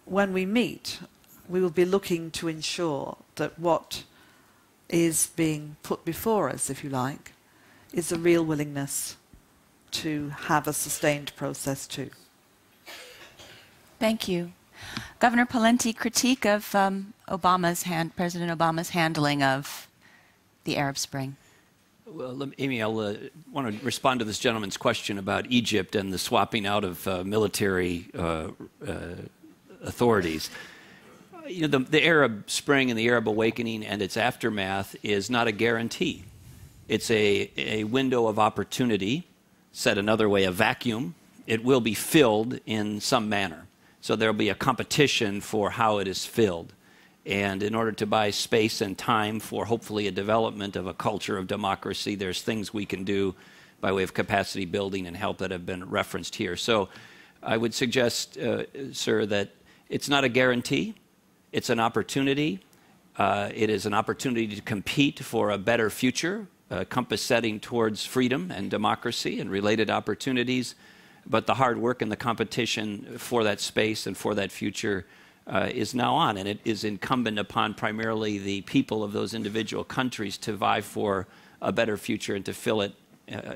when we meet, we will be looking to ensure that what is being put before us, if you like, is a real willingness to have a sustained process too. Thank you. Governor Pawlenty, critique of President Obama's handling of the Arab Spring. Well, Amy, I'll want to respond to this gentleman's question about Egypt and the swapping out of military authorities. You know, the Arab Spring and the Arab Awakening and its aftermath is not a guarantee. It's a window of opportunity. Said another way, a vacuum. It will be filled in some manner. So there will be a competition for how it is filled. And in order to buy space and time for hopefully a development of a culture of democracy, there's things we can do by way of capacity building and help that have been referenced here. So I would suggest, sir, that it's not a guarantee. It's an opportunity. It is an opportunity to compete for a better future, compass setting towards freedom and democracy and related opportunities. But the hard work and the competition for that space and for that future is now on, and it is incumbent upon primarily the people of those individual countries to vie for a better future and to fill it,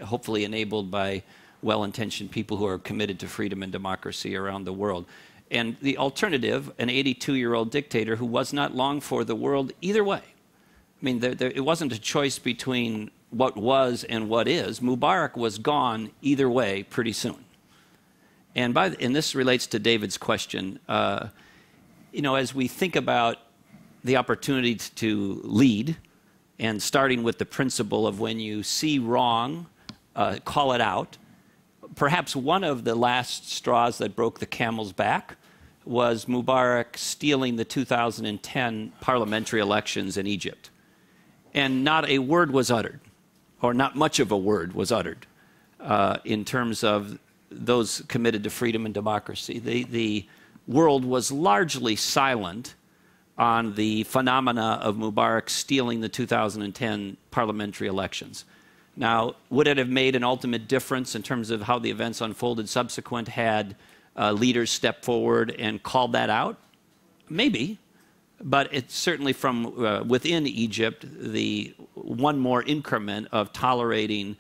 hopefully enabled by well-intentioned people who are committed to freedom and democracy around the world. And the alternative, an 82-year-old dictator who was not long for the world either way. I mean, it wasn't a choice between what was and what is. Mubarak was gone either way pretty soon. And this relates to David's question. You know, as we think about the opportunity to lead, and starting with the principle of when you see wrong, call it out, perhaps one of the last straws that broke the camel's back was Mubarak stealing the 2010 parliamentary elections in Egypt. And not a word was uttered, or not much of a word was uttered, in terms of those committed to freedom and democracy. The world was largely silent on the phenomena of Mubarak stealing the 2010 parliamentary elections. Now, would it have made an ultimate difference in terms of how the events unfolded subsequent had leaders stepped forward and called that out? Maybe. But it's certainly from within Egypt, the one more increment of tolerating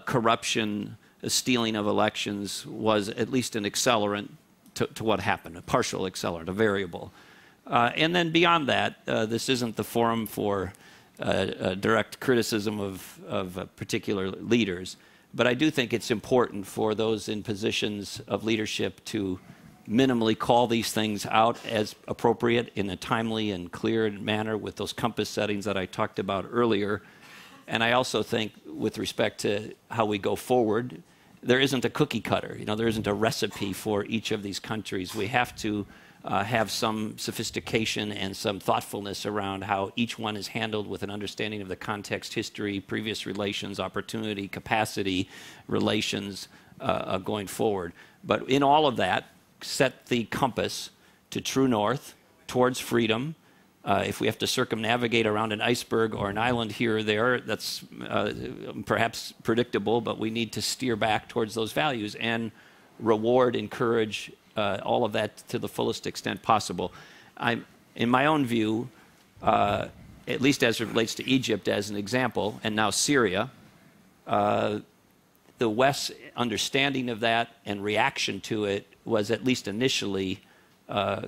corruption, stealing of elections was at least an accelerant to what happened, a partial accelerant, a variable. And then beyond that, this isn't the forum for direct criticism of particular leaders, but I do think it's important for those in positions of leadership to minimally call these things out as appropriate in a timely and clear manner with those compass settings that I talked about earlier. And I also think with respect to how we go forward, there isn't a cookie cutter. You know, there isn't a recipe for each of these countries. We have to have some sophistication and some thoughtfulness around how each one is handled with an understanding of the context, history, previous relations, opportunity, capacity, relations going forward. But in all of that, set the compass to true north, towards freedom. If we have to circumnavigate around an iceberg or an island here or there, that's perhaps predictable, but we need to steer back towards those values and reward, encourage, all of that to the fullest extent possible. In my own view, at least as it relates to Egypt as an example, and now Syria, the West's understanding of that and reaction to it was at least initially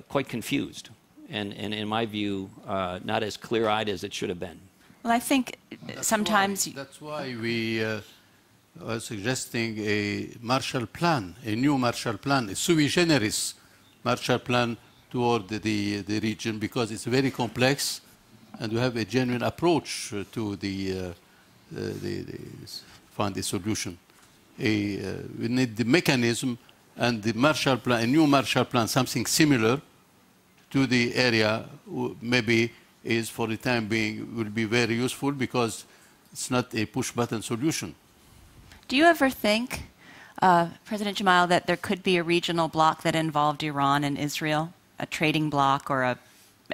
quite confused. And in my view, not as clear-eyed as it should have been. Well, I think sometimes... That's why we are suggesting a Marshall Plan, a new Marshall Plan, a sui generis Marshall Plan toward the region, because it's very complex, and we have a genuine approach to find a solution. We need the mechanism and the Marshall Plan, a new Marshall Plan, something similar to the area, maybe is for the time being will be very useful because it's not a push-button solution. Do you ever think, President Gemayel, that there could be a regional bloc that involved Iran and Israel, a trading bloc, or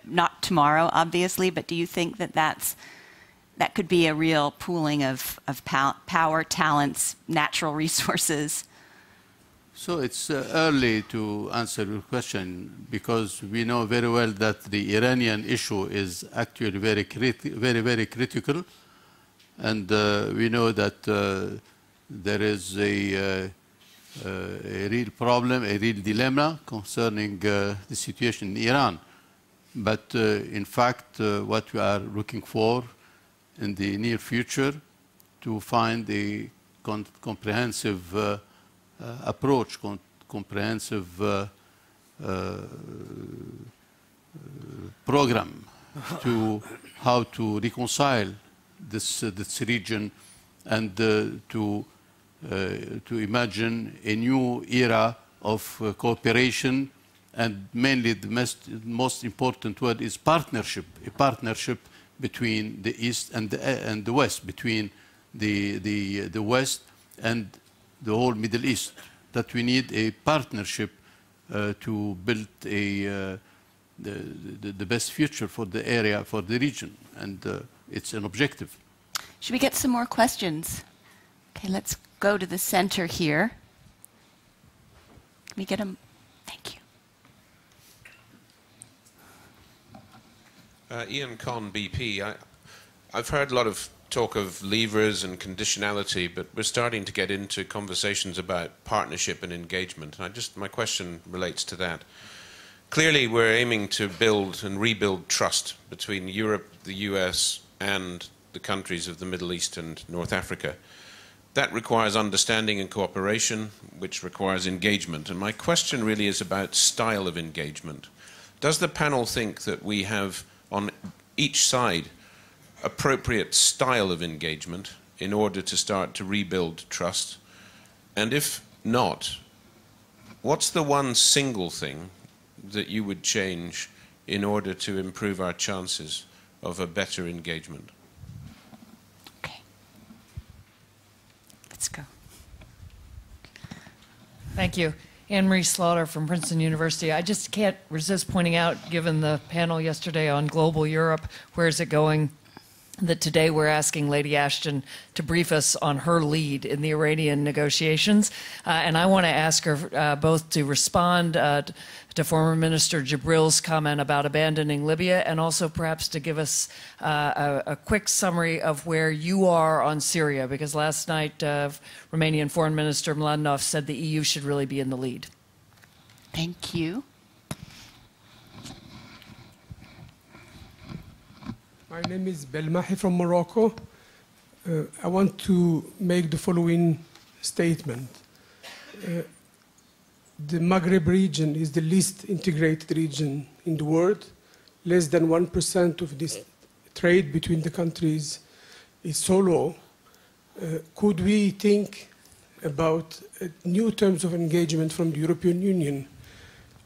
not tomorrow, obviously, but do you think that that could be a real pooling of power, talents, natural resources? So it's early to answer your question because we know very well that the Iranian issue is actually very, very critical, and we know that there is a real problem, a real dilemma concerning the situation in Iran. But in fact, what we are looking for in the near future to find a comprehensive approach, comprehensive program to how to reconcile this region and to imagine a new era of cooperation, and mainly the most important word is partnership, a partnership between the East and the West, between the West and the whole Middle East, that we need a partnership to build the best future for the area, for the region, and it's an objective. Should we get some more questions? Okay, let's go to the center here. Can we get them? Thank you. Ian Conn, BP. I've heard a lot of talk of levers and conditionality, but we're starting to get into conversations about partnership and engagement. And my question relates to that. Clearly, we're aiming to build and rebuild trust between Europe, the US, and the countries of the Middle East and North Africa. That requires understanding and cooperation, which requires engagement. And my question really is about style of engagement. Does the panel think that we have, on each side, appropriate style of engagement in order to start to rebuild trust? And if not, what's the one single thing that you would change in order to improve our chances of a better engagement? Okay. Let's go. Thank you. Anne-Marie Slaughter from Princeton University. I just can't resist pointing out, given the panel yesterday on global Europe, where is it going, that today we're asking Lady Ashton to brief us on her lead in the Iranian negotiations. And I want to ask her both to respond to former Minister Jibril's comment about abandoning Libya, and also perhaps to give us a quick summary of where you are on Syria, because last night Romanian Foreign Minister Mladenov said the EU should really be in the lead. Thank you. My name is Belmahi from Morocco. I want to make the following statement. The Maghreb region is the least integrated region in the world. Less than 1% of this trade between the countries is so low. Could we think about new terms of engagement from the European Union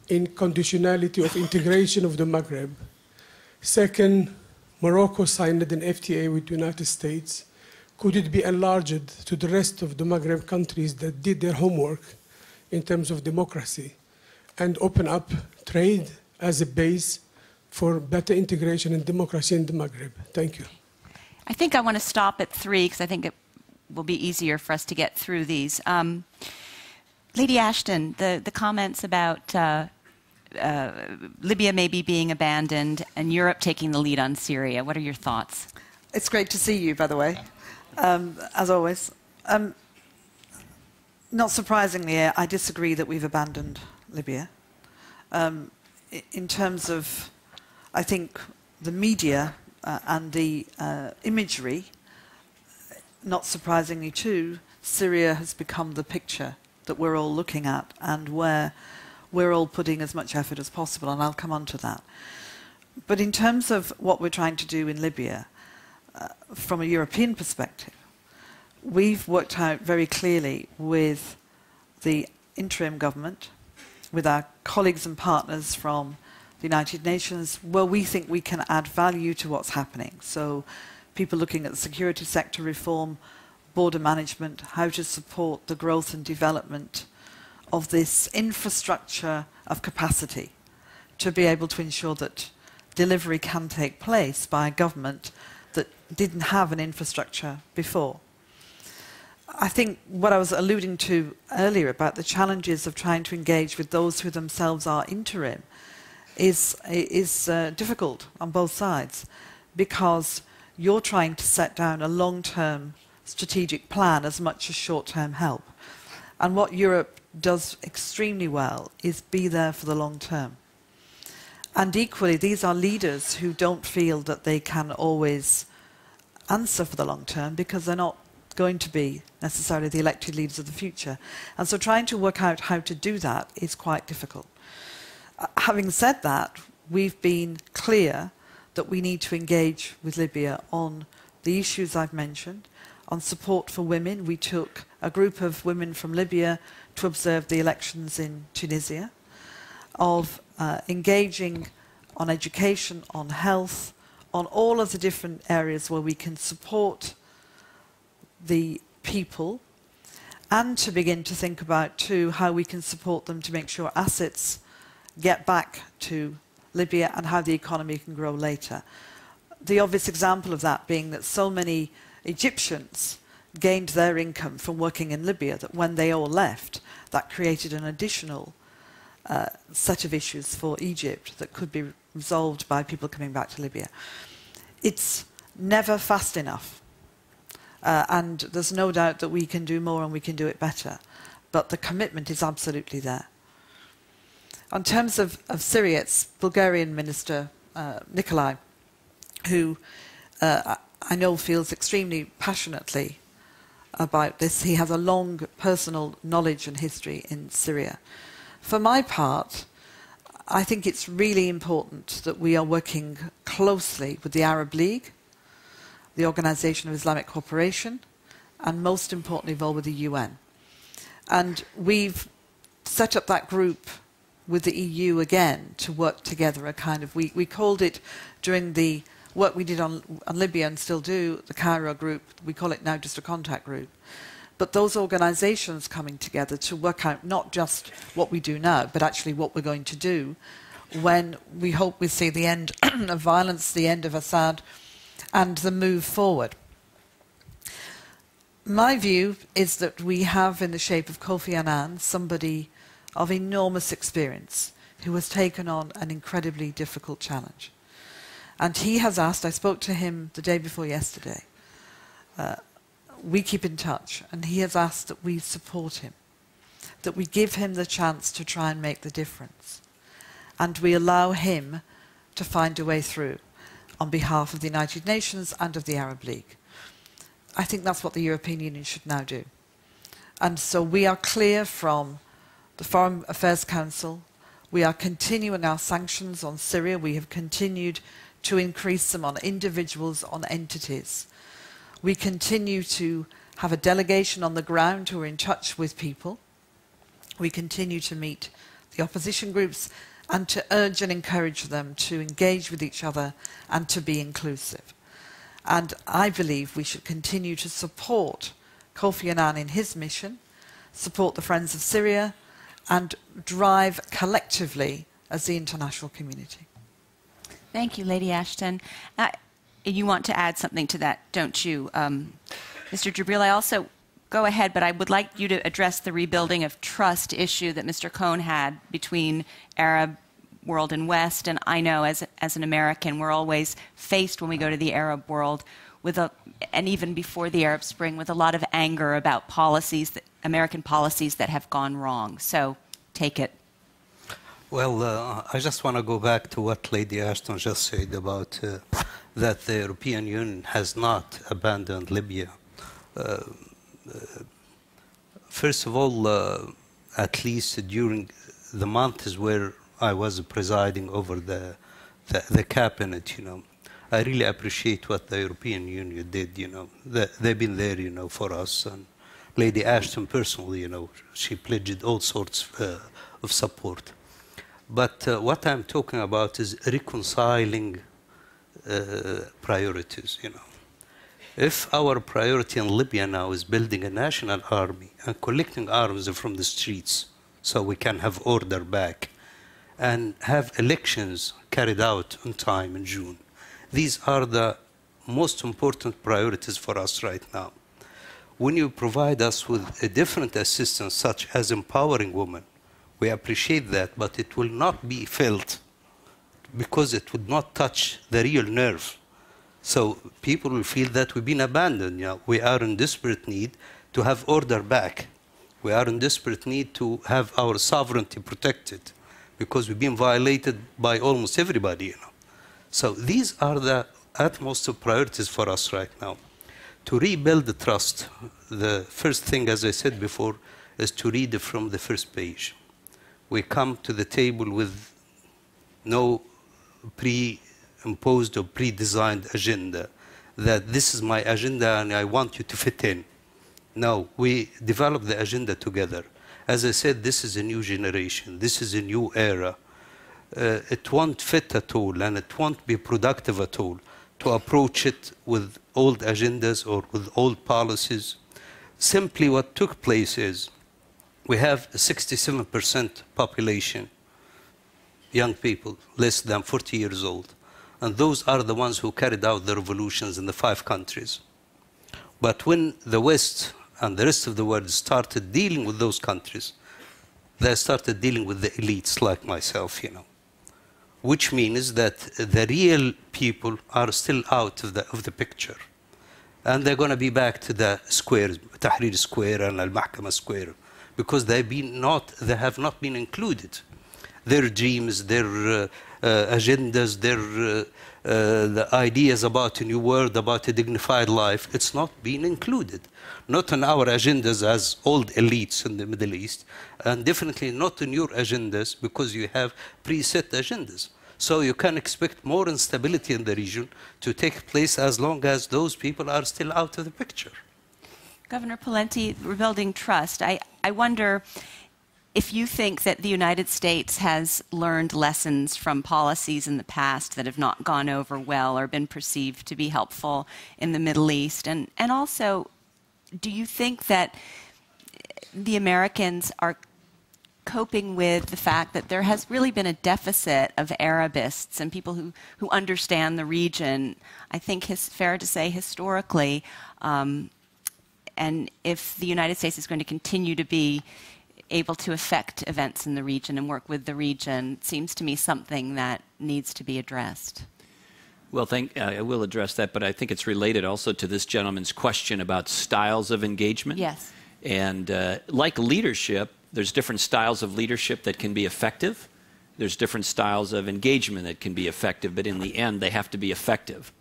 in conditionality of integration of the Maghreb? Second, Morocco signed an FTA with the United States. Could it be enlarged to the rest of the Maghreb countries that did their homework in terms of democracy, and open up trade as a base for better integration and democracy in the Maghreb? Thank you. I think I want to stop at 3 because I think it will be easier for us to get through these. Lady Ashton, the comments about Libya maybe being abandoned and Europe taking the lead on Syria. What are your thoughts? It's great to see you, by the way, as always. Not surprisingly, I disagree that we've abandoned Libya. In terms of, I think, the media and the imagery, not surprisingly too, Syria has become the picture that we're all looking at, and where we're all putting as much effort as possible, and I'll come on to that. But in terms of what we're trying to do in Libya, from a European perspective, we've worked out very clearly with the interim government, with our colleagues and partners from the United Nations, where we think we can add value to what's happening. So people looking at the security sector reform, border management, how to support the growth and development of this infrastructure of capacity to be able to ensure that delivery can take place by a government that didn't have an infrastructure before. I think what I was alluding to earlier about the challenges of trying to engage with those who themselves are interim is difficult on both sides, because you're trying to set down a long-term strategic plan as much as short-term help. And what Europe does extremely well is be there for the long term. And equally, these are leaders who don't feel that they can always answer for the long term, because they're not going to be necessarily the elected leaders of the future. And so trying to work out how to do that is quite difficult. Having said that, we've been clear that we need to engage with Libya on the issues I've mentioned, on support for women. We took a group of women from Libya to observe the elections in Tunisia, of engaging on education, on health, on all of the different areas where we can support the people, and to begin to think about too how we can support them to make sure assets get back to Libya and how the economy can grow later. The obvious example of that being that so many Egyptians gained their income from working in Libya that when they all left, that created an additional set of issues for Egypt that could be resolved by people coming back to Libya. It's never fast enough. And there's no doubt that we can do more and we can do it better. But the commitment is absolutely there. In terms of Syria, it's Bulgarian Minister Nikolai, who I know feels extremely passionately about this. He has a long personal knowledge and history in Syria. For my part, I think it's really important that we are working closely with the Arab League, the Organization of Islamic Cooperation, and most importantly of all with the UN. And we've set up that group with the EU again to work together, a kind of, we called it during the work we did on Libya and still do, the Cairo group, we call it now just a contact group. But those organizations coming together to work out not just what we do now, but actually what we're going to do when we hope we see the end of violence, the end of Assad, and the move forward. My view is that we have in the shape of Kofi Annan somebody of enormous experience who has taken on an incredibly difficult challenge. And he has asked, I spoke to him the day before yesterday, we keep in touch, and he has asked that we support him, that we give him the chance to try and make the difference, and we allow him to find a way through on behalf of the United Nations and of the Arab League. I think that's what the European Union should now do. And so we are clear from the Foreign Affairs Council. We are continuing our sanctions on Syria. We have continued to increase them on individuals, on entities. We continue to have a delegation on the ground who are in touch with people. We continue to meet the opposition groups and to urge and encourage them to engage with each other and to be inclusive. And I believe we should continue to support Kofi Annan in his mission, support the Friends of Syria, and drive collectively as the international community. Thank you, Lady Ashton. You want to add something to that, don't you? Mr. Jibbril, I also, go ahead, but I would like you to address the rebuilding of trust issue that Mr. Cohn had between Arab world and West. And I know as an American, we're always faced when we go to the Arab world with and even before the Arab Spring, with a lot of anger about policies, American policies that have gone wrong. So take it. Well, I just want to go back to what Lady Ashton just said about that the European Union has not abandoned Libya. First of all, at least during the months where I was presiding over the cabinet, you know, I really appreciate what the European Union did, you know. They've been there, you know, for us. And Lady Ashton personally, you know, she pledged all sorts of support. But what I'm talking about is reconciling priorities, you know. If our priority in Libya now is building a national army and collecting arms from the streets so we can have order back and have elections carried out on time in June, these are the most important priorities for us right now. When you provide us with a different assistance, such as empowering women, we appreciate that, but it will not be felt because it would not touch the real nerve. So people will feel that we've been abandoned. You know, we are in desperate need to have order back. We are in desperate need to have our sovereignty protected because we've been violated by almost everybody. You know. So these are the utmost priorities for us right now. To rebuild the trust, the first thing, as I said before, is to read it from the first page. We come to the table with no pre-imposed or pre-designed agenda, that this is my agenda and I want you to fit in. No, we develop the agenda together. As I said, this is a new generation. This is a new era. It won't fit at all, and it won't be productive at all to approach it with old agendas or with old policies. Simply what took place is we have a 67% population, young people, less than 40 years old. And those are the ones who carried out the revolutions in the 5 countries. But when the West and the rest of the world started dealing with those countries, they started dealing with the elites like myself, you know. which means that the real people are still out of the picture. And they're going to be back to the squares, Tahrir Square and Al-Mahkama Square, because they have not been included. Their dreams, their agendas, the ideas about a new world, about a dignified life, it's not been included. Not in our agendas as old elites in the Middle East, and definitely not in your agendas because you have preset agendas. So you can expect more instability in the region to take place as long as those people are still out of the picture. Governor Pawlenty, rebuilding trust. I wonder if you think that the United States has learned lessons from policies in the past that have not gone over well or been perceived to be helpful in the Middle East. And also, do you think that the Americans are coping with the fact that there has really been a deficit of Arabists and people who understand the region, I think it's fair to say historically, and if the United States is going to continue to be able to affect events in the region and work with the region, it seems to me something that needs to be addressed. Well, I will address that, but I think it's related also to this gentleman's question about styles of engagement. Yes. And like leadership, there's different styles of leadership that can be effective. There's different styles of engagement that can be effective, but in the end, they have to be effective.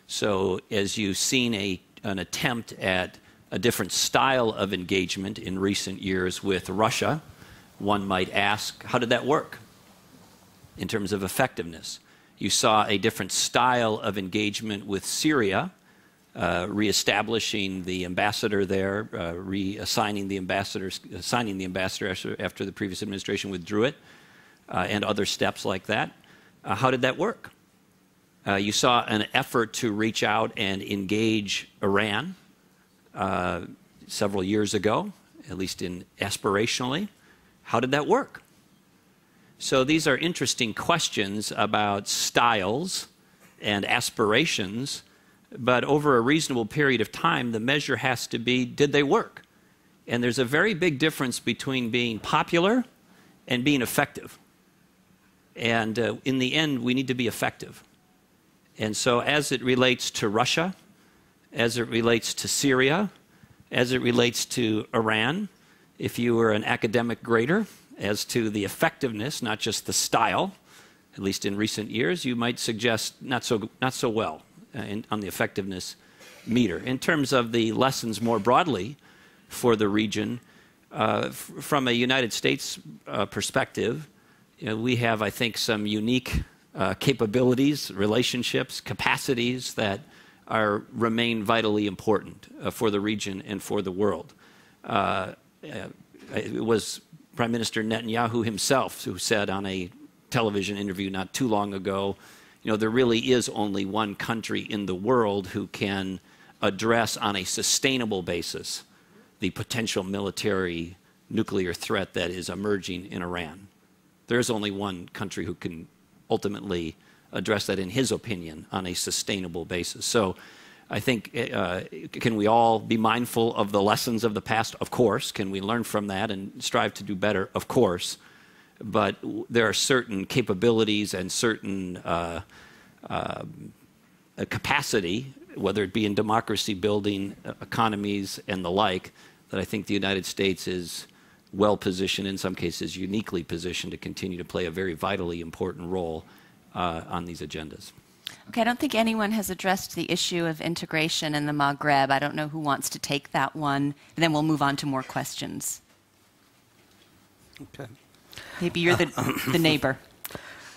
So as you've seen an attempt at a different style of engagement in recent years with Russia, one might ask, how did that work in terms of effectiveness? You saw a different style of engagement with Syria, reestablishing the ambassador there, reassigning the ambassador, assigning the ambassador after the previous administration withdrew it, and other steps like that. How did that work? You saw an effort to reach out and engage Iran several years ago, at least aspirationally. How did that work? So these are interesting questions about styles and aspirations, but over a reasonable period of time, the measure has to be, did they work? And there's a very big difference between being popular and being effective. And in the end, we need to be effective. And so as it relates to Russia, as it relates to Syria, as it relates to Iran, if you were an academic grader as to the effectiveness, not just the style, at least in recent years, you might suggest not so well on the effectiveness meter. In terms of the lessons more broadly for the region, from a United States perspective, we have, I think, some unique capabilities, relationships, capacities that remain vitally important for the region and for the world. It was Prime Minister Netanyahu himself who said on a television interview not too long ago, there really is only one country in the world who can address on a sustainable basis the potential military nuclear threat that is emerging in Iran. There is only one country who can ultimately address that, in his opinion, on a sustainable basis. So I think, can we all be mindful of the lessons of the past? Of course. Can we learn from that and strive to do better? Of course. But there are certain capabilities and certain capacity, whether it be in democracy building, economies, and the like, that I think the United States is well positioned, in some cases uniquely positioned, to continue to play a very vitally important role on these agendas. Okay, I don't think anyone has addressed the issue of integration in the Maghreb. I don't know who wants to take that one, and then we'll move on to more questions. Okay. Maybe you're the neighbor.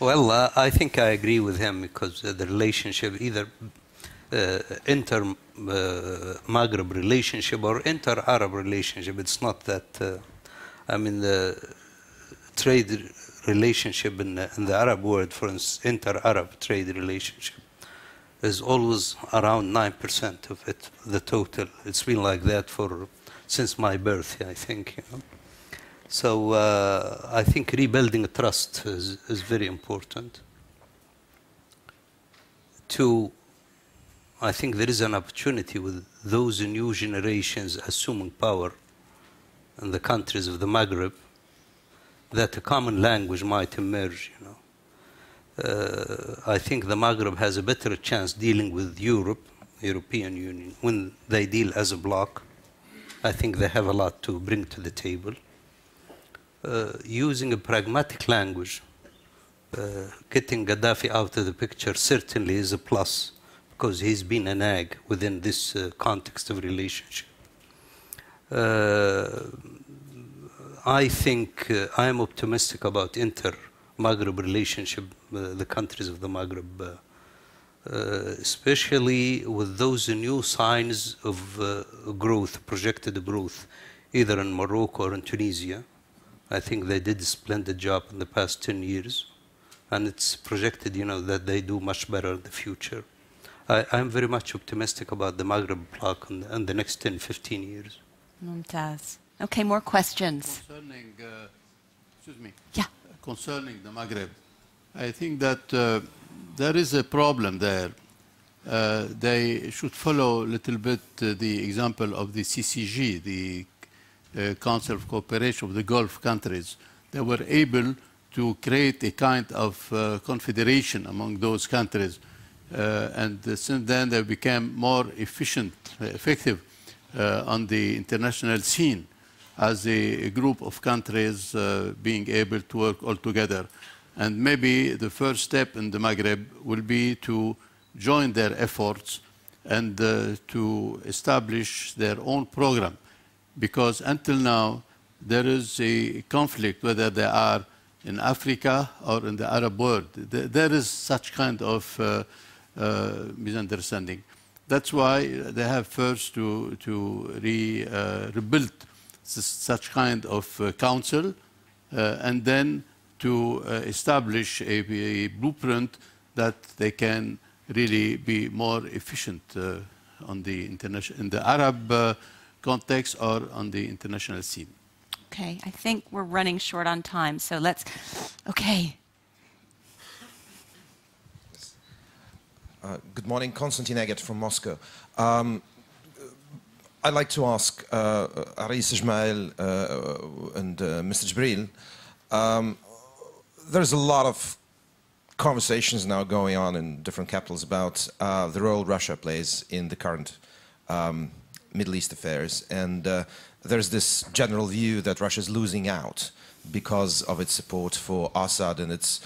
Well, I think I agree with him, because the relationship, either inter-Maghreb relationship or inter-Arab relationship, it's not that, the trade relationship in the Arab world, for instance, inter-Arab trade relationship, is always around 9% of it, the total. It's been like that since my birth, I think. So I think rebuilding trust is very important. I think there is an opportunity with those new generations assuming power in the countries of the Maghreb, that a common language might emerge, I think the Maghreb has a better chance dealing with European Union, when they deal as a bloc. I think they have a lot to bring to the table. Using a pragmatic language, getting Gaddafi out of the picture certainly is a plus, because he's been a nag within this context of relationship. I think I am optimistic about inter-Maghreb relationship, the countries of the Maghreb, especially with those new signs of growth, projected growth, either in Morocco or in Tunisia. I think they did a splendid job in the past 10 years, and it's projected, that they do much better in the future. I'm very much optimistic about the Maghreb bloc in the next 10, 15 years. Mumtaz. Okay, more questions. Concerning, excuse me. Yeah. Concerning the Maghreb, I think that there is a problem there. They should follow a little bit the example of the CCG, the Council of Cooperation of the Gulf countries. They were able to create a kind of confederation among those countries. And since then, they became more effective on the international scene as a group of countries being able to work all together. And maybe the first step in the Maghreb will be to join their efforts and to establish their own program. Because until now, there is a conflict whether they are in Africa or in the Arab world. There is such kind of misunderstanding. That's why they have first to rebuild such kind of council and then to establish a blueprint that they can really be more efficient on the in the Arab context or on the international scene. Okay, I think we're running short on time, so let's, okay. Good morning, Konstantin Eget from Moscow. I'd like to ask Aris Ismail and Mr. Jibbril, there's a lot of conversations now going on in different capitals about the role Russia plays in the current Middle East affairs. And there's this general view that Russia is losing out because of its support for Assad and its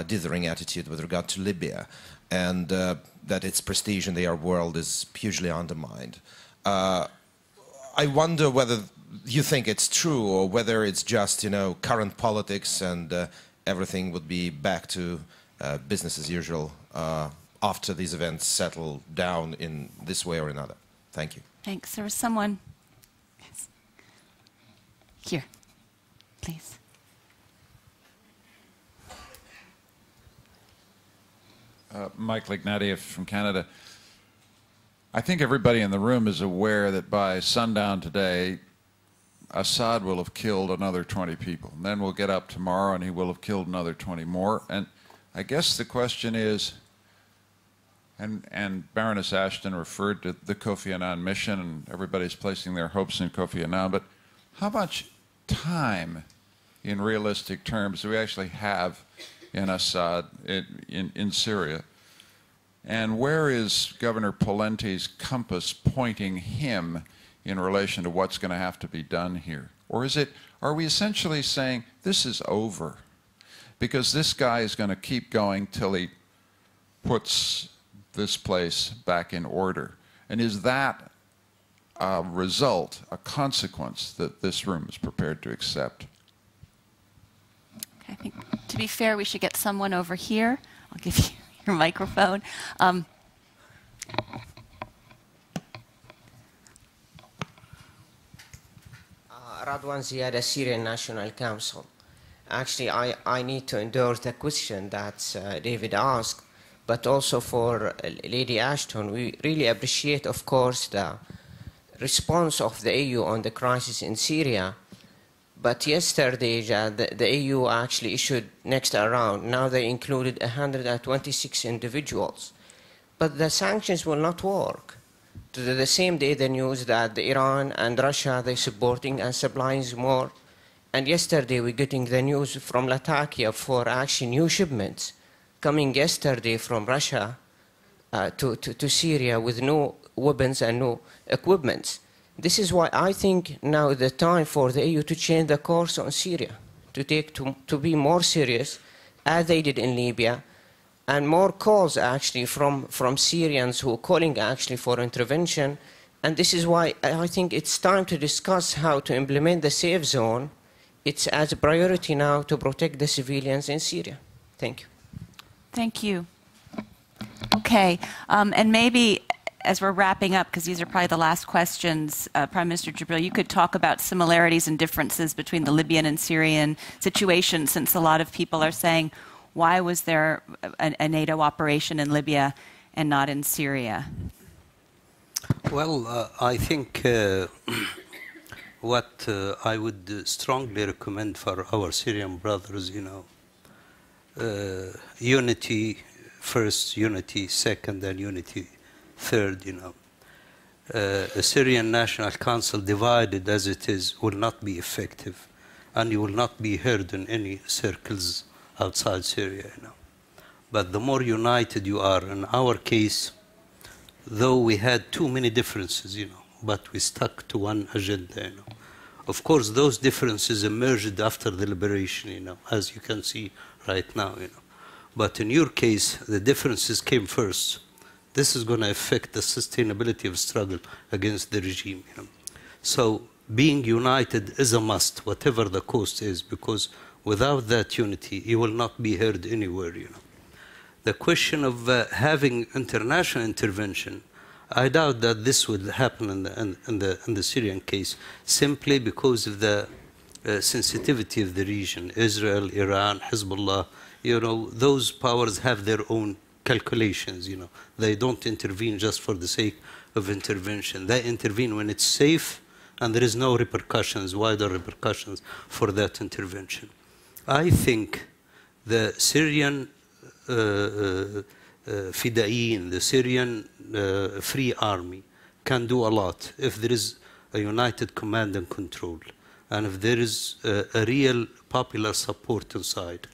dithering attitude with regard to Libya, and that its prestige in the Arab world is hugely undermined. I wonder whether you think it's true or whether it's just, current politics and everything would be back to business as usual after these events settle down in this way or another. Thank you. Thanks. There was someone here, please. Mike Lignatieff from Canada. I think everybody in the room is aware that by sundown today, Assad will have killed another 20 people. And then we'll get up tomorrow and he will have killed another 20 more. And I guess the question is, and Baroness Ashton referred to the Kofi Annan mission, and everybody's placing their hopes in Kofi Annan, but how much time in realistic terms do we actually have in Assad, in Syria? And where is Governor Pawlenty's compass pointing him in relation to what's going to have to be done here? Or are we essentially saying this is over because this guy is going to keep going till he puts this place back in order? And is that a result, a consequence that this room is prepared to accept? Okay, I think to be fair, we should get someone over here. I'll give you your microphone. Radwan Ziyada, Syrian National Council. Actually, I need to endorse the question that David asked, but also for Lady Ashton. We really appreciate, of course, the response of the EU on the crisis in Syria. But yesterday, the EU actually issued next round. Now they included 126 individuals. But the sanctions will not work. The same day, the news that Iran and Russia, they're supporting and supplying more. And yesterday, we're getting the news from Latakia for actually new shipments coming yesterday from Russia to Syria with no weapons and no equipment. This is why I think now the time for the EU to change the course on Syria, to be more serious, as they did in Libya, and more calls actually from Syrians who are calling actually for intervention. And this is why I think it's time to discuss how to implement the safe zone. It's as a priority now to protect the civilians in Syria. Thank you. Thank you. Okay, and maybe as we're wrapping up, because these are probably the last questions, Prime Minister Jibbril, you could talk about similarities and differences between the Libyan and Syrian situation, since a lot of people are saying, why was there a NATO operation in Libya and not in Syria? Well, I think what I would strongly recommend for our Syrian brothers, unity first, unity second, and unity third, A Syrian National Council, divided as it is, will not be effective, and you will not be heard in any circles outside Syria, But the more united you are, in our case, though we had too many differences, but we stuck to one agenda, Of course, those differences emerged after the liberation, as you can see right now, But in your case, the differences came first. This is going to affect the sustainability of struggle against the regime, So being united is a must, whatever the cost is, because without that unity, you will not be heard anywhere, The question of having international intervention, I doubt that this would happen in the Syrian case, simply because of the sensitivity of the region. Israel, Iran, Hezbollah, those powers have their own calculations, They don't intervene just for the sake of intervention. They intervene when it's safe and there is no repercussions, wider repercussions for that intervention. I think the Syrian Fida'in, the Syrian Free Army, can do a lot if there is a united command and control, and if there is a real popular support inside.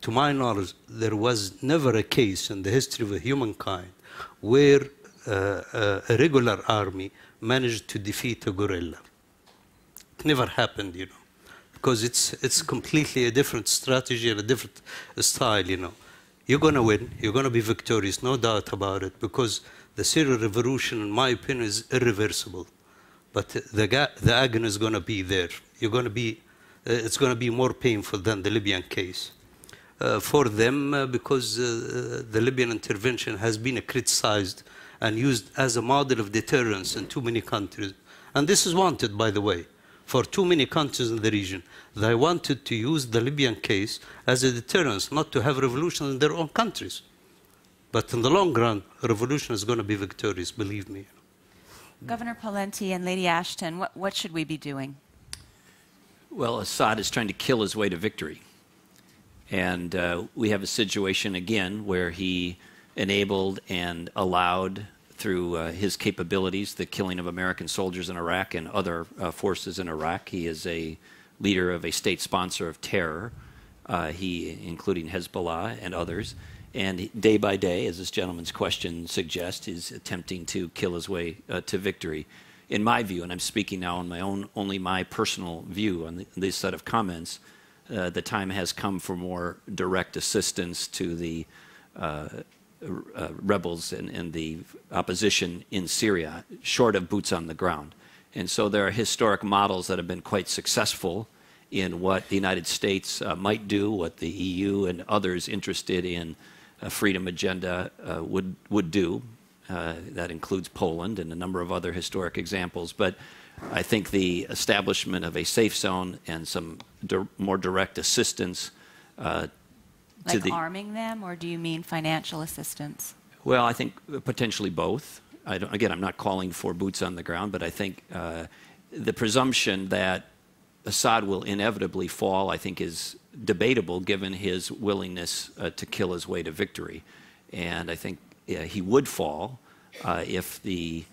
To my knowledge, there was never a case in the history of humankind where a regular army managed to defeat a guerrilla. It never happened, because it's completely a different strategy and a different style, You're going to win, you're going to be victorious, no doubt about it, because the Syrian revolution, in my opinion, is irreversible. But the agony is going to be there. It's going to be more painful than the Libyan case. For them, because the Libyan intervention has been criticized and used as a model of deterrence in too many countries. And this is wanted, by the way, for too many countries in the region. They wanted to use the Libyan case as a deterrence, not to have revolution in their own countries. But in the long run, a revolution is going to be victorious, believe me. Governor Pawlenty and Lady Ashton, what should we be doing? Well, Assad is trying to kill his way to victory. And we have a situation again where he enabled and allowed, through his capabilities, the killing of American soldiers in Iraq and other forces in Iraq. He is a leader of a state sponsor of terror, including Hezbollah and others. And day by day, as this gentleman's question suggests, is attempting to kill his way to victory. In my view, and I'm speaking now on only my personal view on this set of comments, the time has come for more direct assistance to the rebels and the opposition in Syria, short of boots on the ground. And so there are historic models that have been quite successful in what the United States might do, what the EU and others interested in a freedom agenda would do. That includes Poland and a number of other historic examples. But I think the establishment of a safe zone and some more direct assistance like arming them, or do you mean financial assistance? Well, I think potentially both. Again, I'm not calling for boots on the ground, but I think the presumption that Assad will inevitably fall, I think, is debatable given his willingness to kill his way to victory. And I think he would fall if the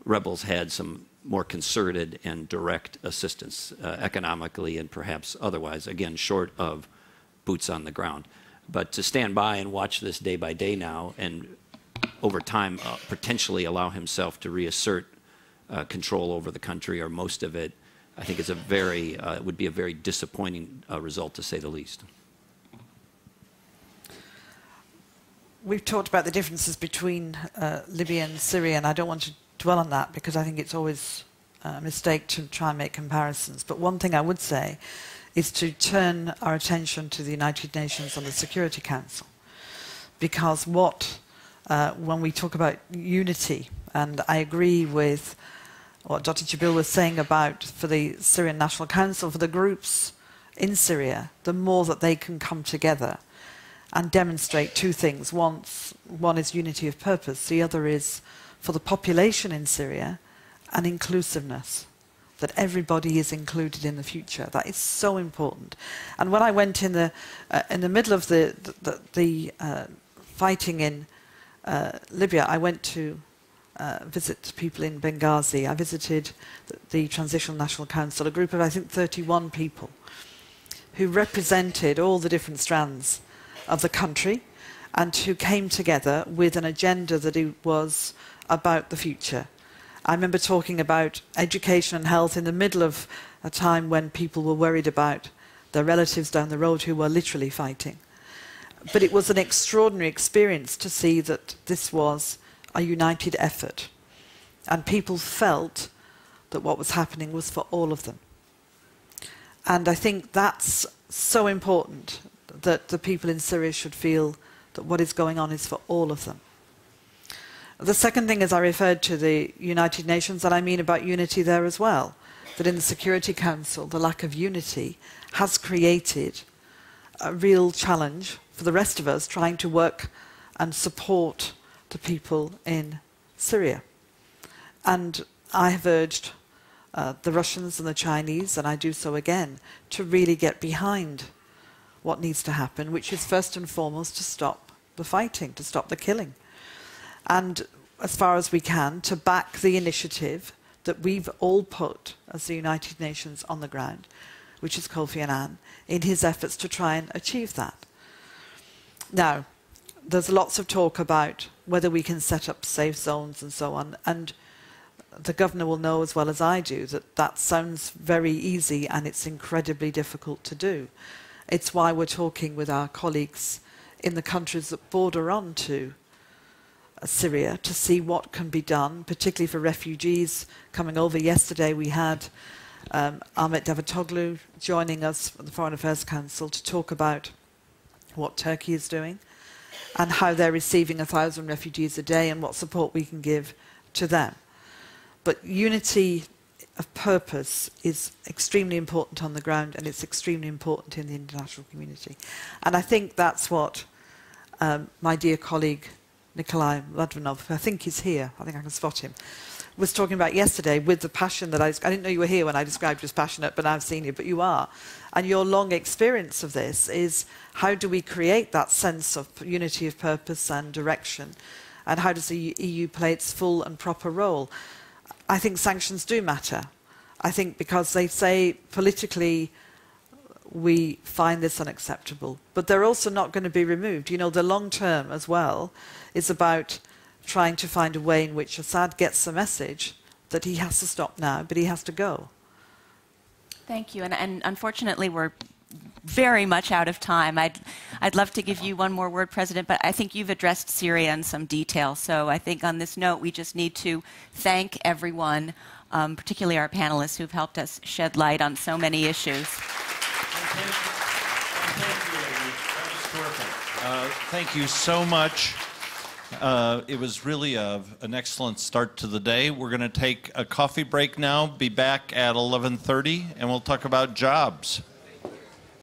rebels had some more concerted and direct assistance economically and perhaps otherwise, again, short of boots on the ground. But to stand by and watch this day by day now, and over time potentially allow himself to reassert control over the country or most of it, I think is a very would be a very disappointing result, to say the least. We've talked about the differences between Libya and Syria, and I don't want to dwell on that because I think it's always a mistake to try and make comparisons. But one thing I would say is to turn our attention to the United Nations and the Security Council, because when we talk about unity, and I agree with what Dr. Jebreil was saying about for the Syrian National Council, for the groups in Syria, the more that they can come together and demonstrate two things. One is unity of purpose, the other is for the population in Syria, and inclusiveness, that everybody is included in the future. That is so important. And when I went in the middle of the fighting in Libya, I went to visit people in Benghazi. I visited the Transitional National Council, a group of, I think, 31 people who represented all the different strands of the country and who came together with an agenda that it was about the future. I remember talking about education and health in the middle of a time when people were worried about their relatives down the road who were literally fighting. But it was an extraordinary experience to see that this was a united effort. And people felt that what was happening was for all of them. And I think that's so important, that the people in Syria should feel that what is going on is for all of them. The second thing is I referred to the United Nations, and I mean about unity there as well. That in the Security Council, the lack of unity has created a real challenge for the rest of us trying to work and support the people in Syria. And I have urged the Russians and the Chinese, and I do so again, to really get behind what needs to happen, which is first and foremost to stop the fighting, to stop the killing. And as far as we can, to back the initiative that we've all put as the United Nations on the ground, which is Kofi Annan, in his efforts to try and achieve that. Now, there's lots of talk about whether we can set up safe zones and so on, and the governor will know as well as I do that that sounds very easy and it's incredibly difficult to do. It's why we're talking with our colleagues in the countries that border on to Syria to see what can be done, particularly for refugees coming over. Yesterday we had Ahmet Davutoglu joining us from the Foreign Affairs Council to talk about what Turkey is doing and how they're receiving 1,000 refugees a day and what support we can give to them. But unity of purpose is extremely important on the ground, and it's extremely important in the international community. And I think that's what my dear colleague Nikolai Ladvanov, who I think is here, I think I can spot him, was talking about yesterday with the passion that I didn't know you were here when I described you as passionate, but I've seen you, but you are. And your long experience of this is how do we create that sense of unity of purpose and direction, and how does the EU play its full and proper role? I think sanctions do matter. I think because they say politically we find this unacceptable, but they're also not going to be removed. You know, the long term as well is about trying to find a way in which Assad gets the message that he has to stop now, but he has to go. Thank you. And unfortunately, we're very much out of time. I'd love to give you one more word, President, but I think you've addressed Syria in some detail. So I think on this note, we just need to thank everyone, particularly our panelists who've helped us shed light on so many issues. Thank you, Amy. That was terrific. Thank you so much. It was really an excellent start to the day. We're going to take a coffee break now, be back at 11:30, and we'll talk about jobs.